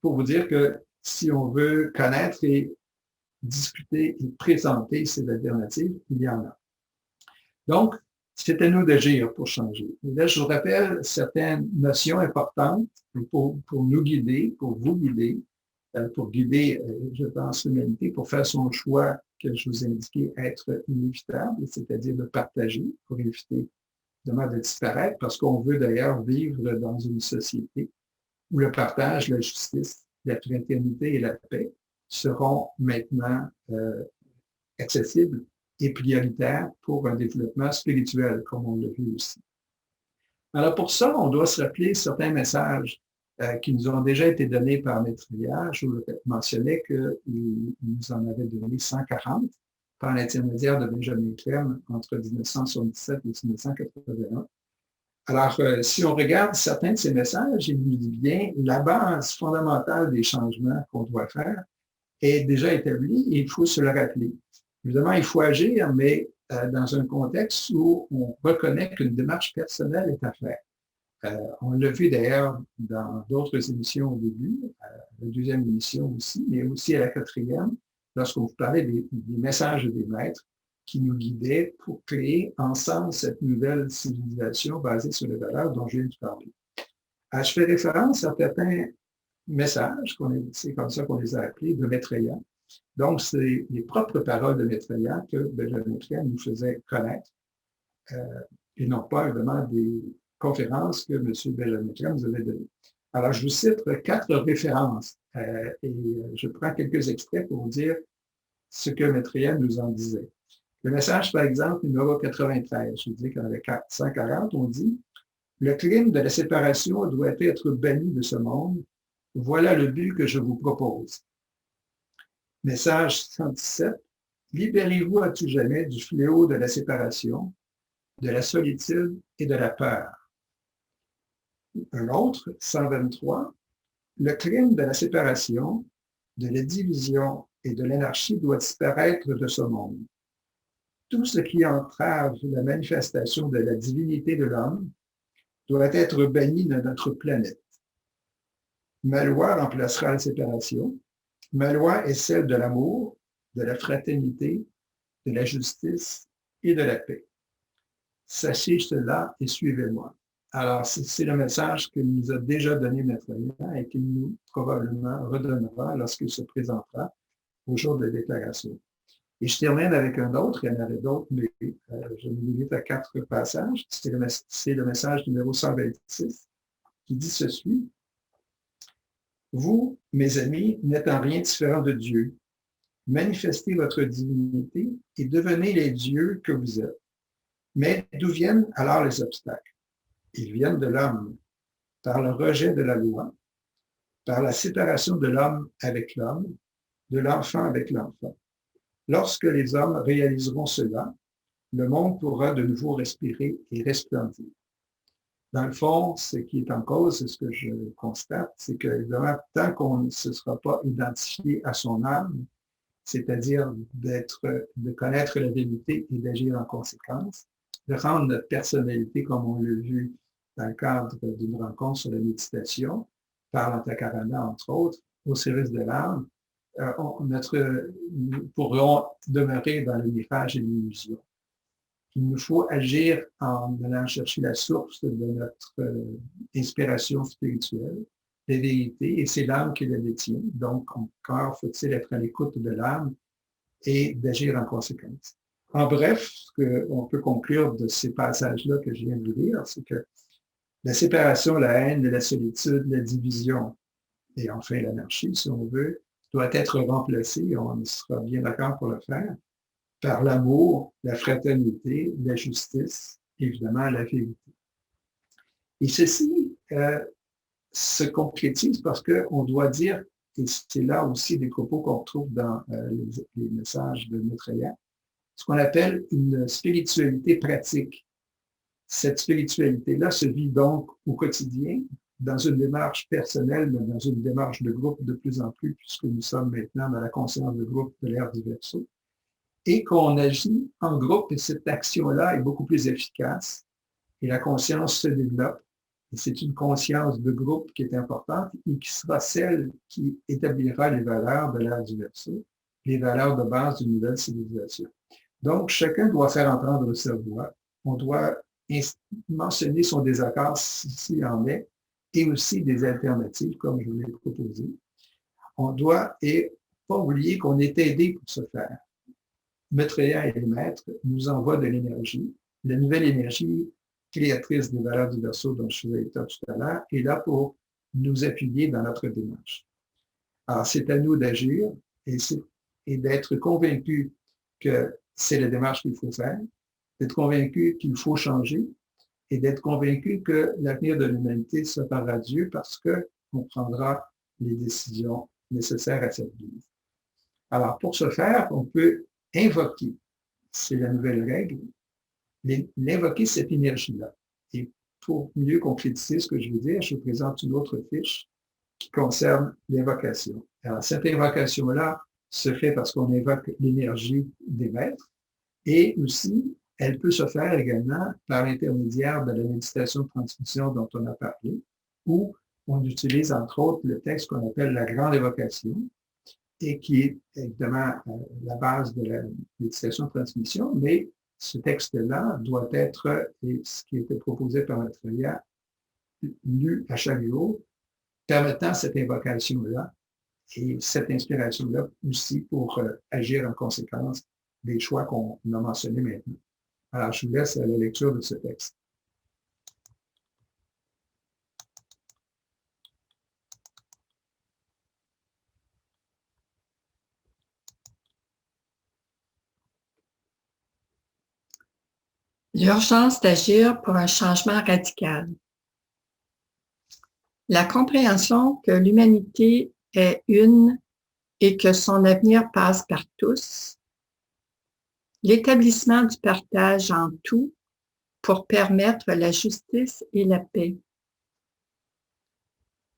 A: pour vous dire que si on veut connaître et discuter et présenter ces alternatives, il y en a. Donc, c'est à nous d'agir pour changer. Et là, je vous rappelle certaines notions importantes pour nous guider, pour vous guider, pour guider, je pense, l'humanité, pour faire son choix que je vous ai indiqué être inévitable, c'est-à-dire de partager pour éviter de disparaître, parce qu'on veut d'ailleurs vivre dans une société où le partage, la justice, la fraternité et la paix seront maintenant accessibles et prioritaires pour un développement spirituel, comme on l'a vu aussi. Alors pour ça, on doit se rappeler certains messages qui nous ont déjà été donnés par Maitreya. Je vous mentionnais qu'il nous en avait donné 140 par l'intermédiaire de Benjamin Crème entre 1977 et 1981. Alors, si on regarde certains de ces messages, il nous dit bien la base fondamentale des changements qu'on doit faire est déjà établie et il faut se le rappeler. Évidemment, il faut agir, mais dans un contexte où on reconnaît qu'une démarche personnelle est à faire. On l'a vu d'ailleurs dans d'autres émissions au début, la deuxième émission aussi, mais aussi à la quatrième, lorsqu'on vous parlait des messages des maîtres qui nous guidaient pour créer ensemble cette nouvelle civilisation basée sur les valeurs dont je viens de parler. Je fais référence à certains messages, c'est comme ça qu'on les a appelés, de Maitreya. Donc, c'est les propres paroles de Maitreya que Benjamin Crème nous faisait connaître, et non pas évidemment des conférences que M. Benjamin Crème nous avait données. Alors, je vous cite 4 références et je prends quelques extraits pour vous dire ce que Maitreya nous en disait. Le message, par exemple, numéro 93, je vous dis qu'en 140, on dit « Le crime de la séparation doit être banni de ce monde. Voilà le but que je vous propose. » Message 117, « Libérez-vous à tout jamais du fléau de la séparation, de la solitude et de la peur. » Un autre, 123, « Le crime de la séparation, de la division et de l'anarchie doit disparaître de ce monde. Tout ce qui entrave la manifestation de la divinité de l'homme doit être banni de notre planète. Ma loi remplacera la séparation. Ma loi est celle de l'amour, de la fraternité, de la justice et de la paix. Sachez cela et suivez-moi. » Alors, c'est le message qu'il nous a déjà donné Maitreya et qu'il nous probablement redonnera lorsqu'il se présentera au jour de la déclaration. Et je termine avec un autre, il y en avait d'autres, mais je me limite à 4 passages. C'est le message numéro 126 qui dit ceci. « Vous, mes amis, n'êtes en rien différent de Dieu. Manifestez votre divinité et devenez les dieux que vous êtes. Mais d'où viennent alors les obstacles? Ils viennent de l'homme, par le rejet de la loi, par la séparation de l'homme avec l'homme, de l'enfant avec l'enfant. Lorsque les hommes réaliseront cela, le monde pourra de nouveau respirer et resplendir. » Dans le fond, ce qui est en cause, ce que je constate, c'est que évidemment, tant qu'on ne se sera pas identifié à son âme, c'est-à-dire de connaître la vérité et d'agir en conséquence, de rendre notre personnalité, comme on l'a vu dans le cadre d'une rencontre sur la méditation, par l'Antakarana, entre autres, au service de l'âme, nous pourrons demeurer dans le mirage et l'illusion. Il nous faut agir en allant chercher la source de notre inspiration spirituelle, la vérité, et c'est l'âme qui la détient. Donc, encore faut-il être à l'écoute de l'âme et d'agir en conséquence. En bref, ce qu'on peut conclure de ces passages-là que je viens de vous lire, c'est que la séparation, la haine, la solitude, la division et enfin l'anarchie, si on veut, doit être remplacée, on sera bien d'accord pour le faire, par l'amour, la fraternité, la justice, évidemment la vérité. Et ceci se concrétise parce qu'on doit dire, et c'est là aussi des propos qu'on retrouve dans les messages de Maitreya, ce qu'on appelle une spiritualité pratique. Cette spiritualité-là se vit donc au quotidien, dans une démarche personnelle, mais dans une démarche de groupe de plus en plus, puisque nous sommes maintenant dans la conscience de groupe de l'ère du Verseau, et qu'on agit en groupe, et cette action-là est beaucoup plus efficace, et la conscience se développe, et c'est une conscience de groupe qui est importante, et qui sera celle qui établira les valeurs de l'ère du Verseau, les valeurs de base d'une nouvelle civilisation. Donc, chacun doit faire entendre sa voix, on doit mentionner son désaccord s'il en est, et aussi des alternatives, comme je vous l'ai proposé. On doit, et pas oublier qu'on est aidé pour ce faire. Maitreya et les maîtres nous envoient de l'énergie. La nouvelle énergie créatrice des valeurs du Verseau dont je faisais état tout à l'heure est là pour nous appuyer dans notre démarche. Alors, c'est à nous d'agir et d'être convaincus que c'est la démarche qu'il faut faire, d'être convaincus qu'il faut changer et d'être convaincus que l'avenir de l'humanité sera radieux parce qu'on prendra les décisions nécessaires à cette vie. Alors, pour ce faire, on peut invoquer, c'est la nouvelle règle, l'invoquer cette énergie-là. Et pour mieux concrétiser ce que je veux dire, je vous présente une autre fiche qui concerne l'invocation. Alors, cette invocation-là se fait parce qu'on invoque l'énergie des maîtres et aussi, elle peut se faire également par l'intermédiaire de la méditation de transmission dont on a parlé, où on utilise entre autres le texte qu'on appelle la grande évocation et qui est évidemment la base de la méditation de transmission, mais ce texte-là doit être, et ce qui était proposé par Maitreya, lu à chaque jour, permettant cette invocation-là et cette inspiration-là aussi pour agir en conséquence des choix qu'on a mentionnés maintenant. Alors, je vous laisse à la lecture de ce texte.
B: L'urgence d'agir pour un changement radical. La compréhension que l'humanité est une et que son avenir passe par tous, l'établissement du partage en tout pour permettre la justice et la paix,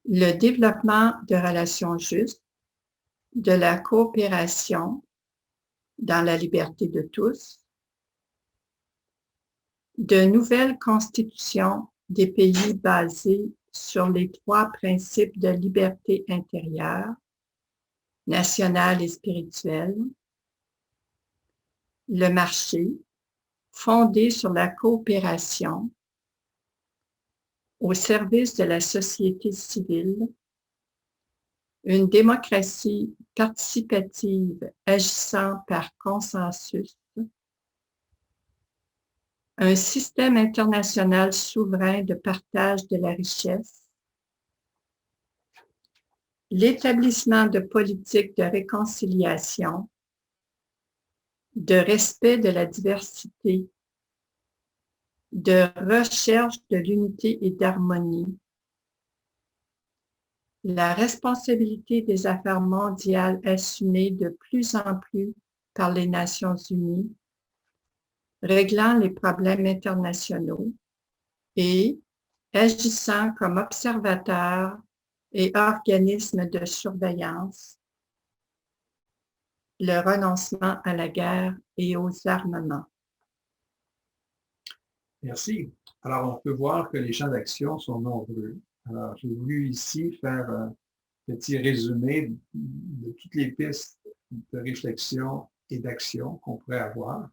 B: le développement de relations justes, de la coopération dans la liberté de tous, de nouvelles constitutions des pays basées sur les trois principes de liberté intérieure, nationale et spirituelle, le marché, fondé sur la coopération, au service de la société civile, une démocratie participative agissant par consensus, un système international souverain de partage de la richesse, l'établissement de politiques de réconciliation, de respect de la diversité, de recherche de l'unité et d'harmonie, la responsabilité des affaires mondiales assumée de plus en plus par les Nations unies, réglant les problèmes internationaux et agissant comme observateur et organisme de surveillance, le renoncement à la guerre et aux armements.
A: Merci. Alors, on peut voir que les champs d'action sont nombreux. Alors, j'ai voulu ici faire un petit résumé de toutes les pistes de réflexion et d'action qu'on pourrait avoir.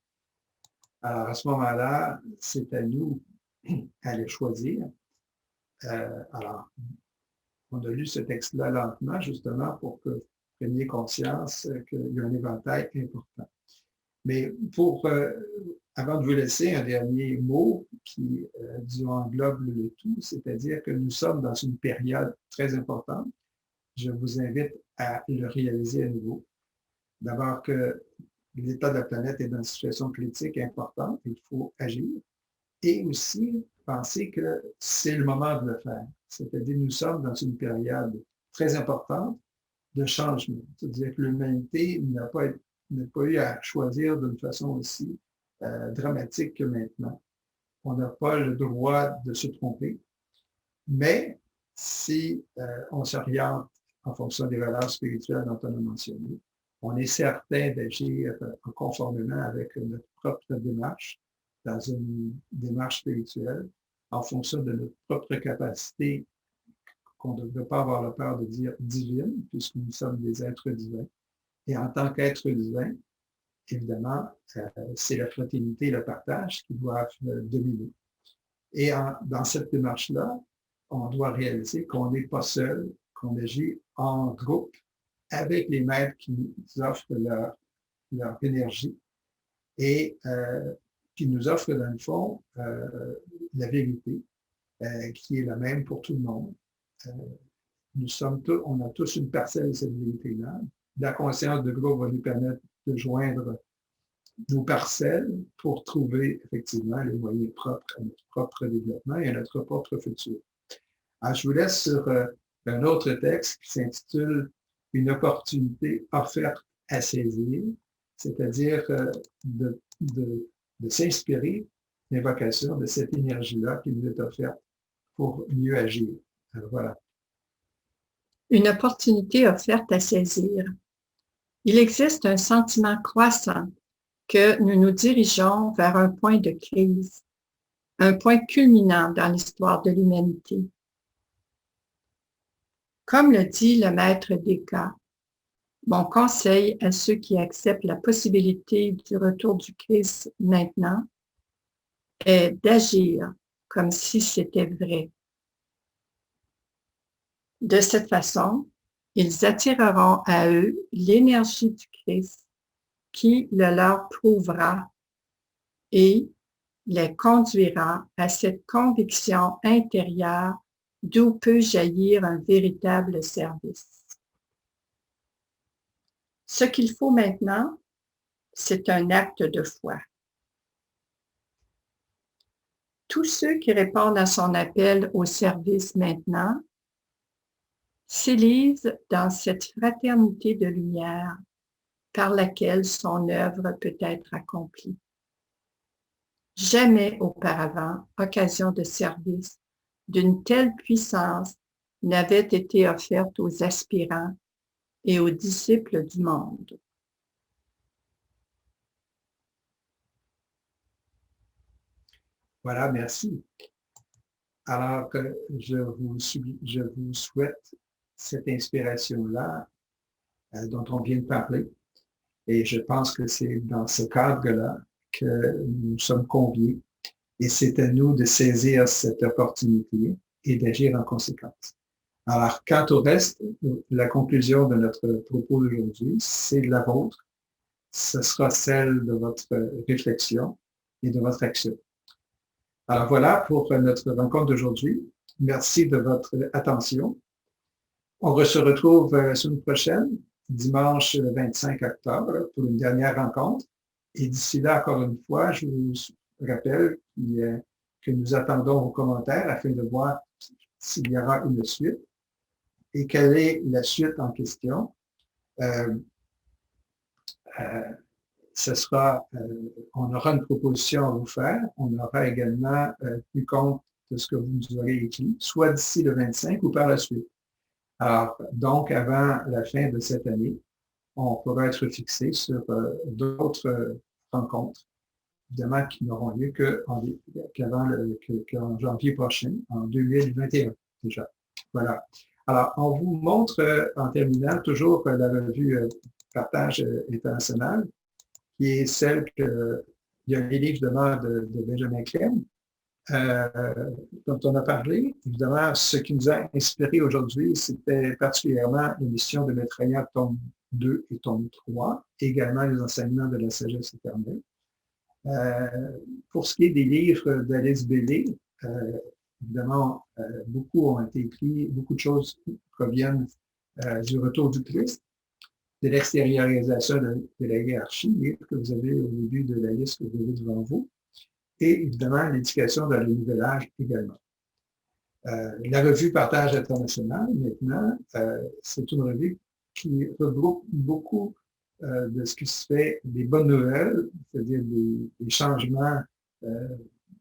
A: Alors, à ce moment-là, c'est à nous à les choisir. Alors, on a lu ce texte-là lentement, justement, pour que vous preniez conscience qu'il y a un éventail important. Mais avant de vous laisser, un dernier mot qui, disons, englobe le tout, c'est-à-dire que nous sommes dans une période très importante. Je vous invite à le réaliser à nouveau. D'abord que l'état de la planète est dans une situation critique importante, il faut agir. Et aussi penser que c'est le moment de le faire. C'est-à-dire nous sommes dans une période très importante de changement. C'est-à-dire que l'humanité n'a pas eu à choisir d'une façon aussi dramatique que maintenant. On n'a pas le droit de se tromper, mais si on s'oriente en fonction des valeurs spirituelles dont on a mentionné, on est certain d'agir conformément avec notre propre démarche, dans une démarche spirituelle, en fonction de notre propre capacité, qu'on ne doit pas avoir la peur de dire divine, puisque nous sommes des êtres divins. Et en tant qu'êtres divins, évidemment, c'est la fraternité et le partage qui doivent dominer. Et dans cette démarche-là, on doit réaliser qu'on n'est pas seul, qu'on agit en groupe avec les maîtres qui nous offrent leur énergie et qui nous offrent, dans le fond, la vérité, qui est la même pour tout le monde. On a tous une parcelle de cette vérité-là. La conscience de groupe va nous permettre de joindre nos parcelles pour trouver effectivement les moyens propres à notre propre développement et à notre propre futur. Alors, je vous laisse sur un autre texte qui s'intitule « Une opportunité offerte à saisir », c'est-à-dire de s'inspirer l'invocation de cette énergie-là qui nous est offerte pour mieux agir. Alors, voilà.
B: Une opportunité offerte à saisir. Il existe un sentiment croissant que nous nous dirigeons vers un point de crise, un point culminant dans l'histoire de l'humanité. Comme le dit le maître Descartes, mon conseil à ceux qui acceptent la possibilité du retour du Christ maintenant est d'agir comme si c'était vrai. De cette façon, ils attireront à eux l'énergie du Christ qui le leur prouvera et les conduira à cette conviction intérieure d'où peut jaillir un véritable service. Ce qu'il faut maintenant, c'est un acte de foi. Tous ceux qui répondent à son appel au service maintenant s'élisent dans cette fraternité de lumière par laquelle son œuvre peut être accomplie. Jamais auparavant, occasion de service d'une telle puissance n'avait été offerte aux aspirants et aux disciples du monde.
A: Voilà, merci. Alors, je vous souhaite cette inspiration-là dont on vient de parler. Et je pense que c'est dans ce cadre-là que nous sommes conviés. Et c'est à nous de saisir cette opportunité et d'agir en conséquence. Alors, quant au reste, la conclusion de notre propos d'aujourd'hui, c'est la vôtre. Ce sera celle de votre réflexion et de votre action. Alors voilà pour notre rencontre d'aujourd'hui. Merci de votre attention. On se retrouve la semaine prochaine, dimanche le 25 octobre, pour une dernière rencontre. Et d'ici là, encore une fois, je vous rappelle que nous attendons vos commentaires afin de voir s'il y aura une suite et quelle est la suite en question. On aura une proposition à vous faire. On aura également tenu compte de ce que vous nous aurez écrit, soit d'ici le 25 ou par la suite. Alors, donc, avant la fin de cette année, on pourra être fixé sur d'autres rencontres, évidemment, qui n'auront lieu qu'en janvier prochain, en 2021 déjà. Voilà. Alors, on vous montre, en terminant, toujours la revue Partage international, qui est celle il y a un livre de Benjamin Clem, dont on a parlé. Évidemment, ce qui nous a inspiré aujourd'hui, c'était particulièrement l'émission de Maitreya, tome 2 et tome 3, également les enseignements de la sagesse éternelle. Pour ce qui est des livres d'Alice Bailey, évidemment, beaucoup ont été écrits, beaucoup de choses proviennent du retour du Christ. de l'extériorisation de la hiérarchie, livre que vous avez au début de la liste que vous avez devant vous, et évidemment l'éducation dans le nouvel âge également. La revue Partage international, maintenant, c'est une revue qui regroupe beaucoup de ce qui se fait, des bonnes nouvelles, c'est-à-dire des changements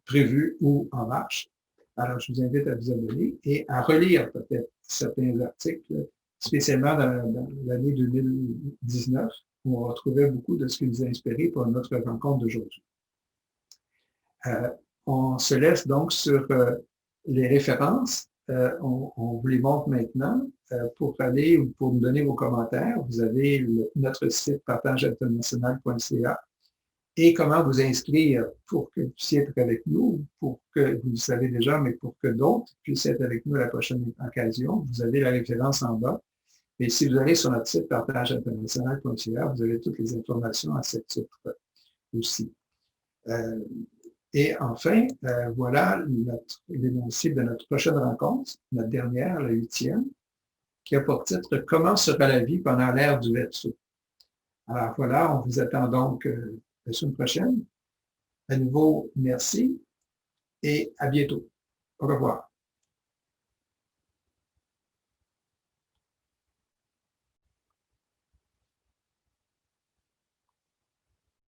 A: prévus ou en marche. Alors, je vous invite à vous abonner et à relire peut-être certains articles, spécialement dans l'année 2019, où on retrouvait beaucoup de ce qui nous a inspiré pour notre rencontre d'aujourd'hui. On se laisse donc sur les références. On vous les montre maintenant. Pour aller ou pour nous donner vos commentaires, vous avez notre site partageinternational.ca et comment vous inscrire pour que vous puissiez être avec nous, pour que vous le savez déjà, mais pour que d'autres puissent être avec nous à la prochaine occasion. Vous avez la référence en bas. Et si vous allez sur notre site partageinternational.ca, vous avez toutes les informations à ce titre aussi. Et enfin, voilà l'énoncé de notre prochaine rencontre, notre dernière, la 8e, qui a pour titre « Comment sera la vie pendant l'ère du Verseau ». Alors voilà, on vous attend donc la semaine prochaine. À nouveau, merci et à bientôt. Au revoir.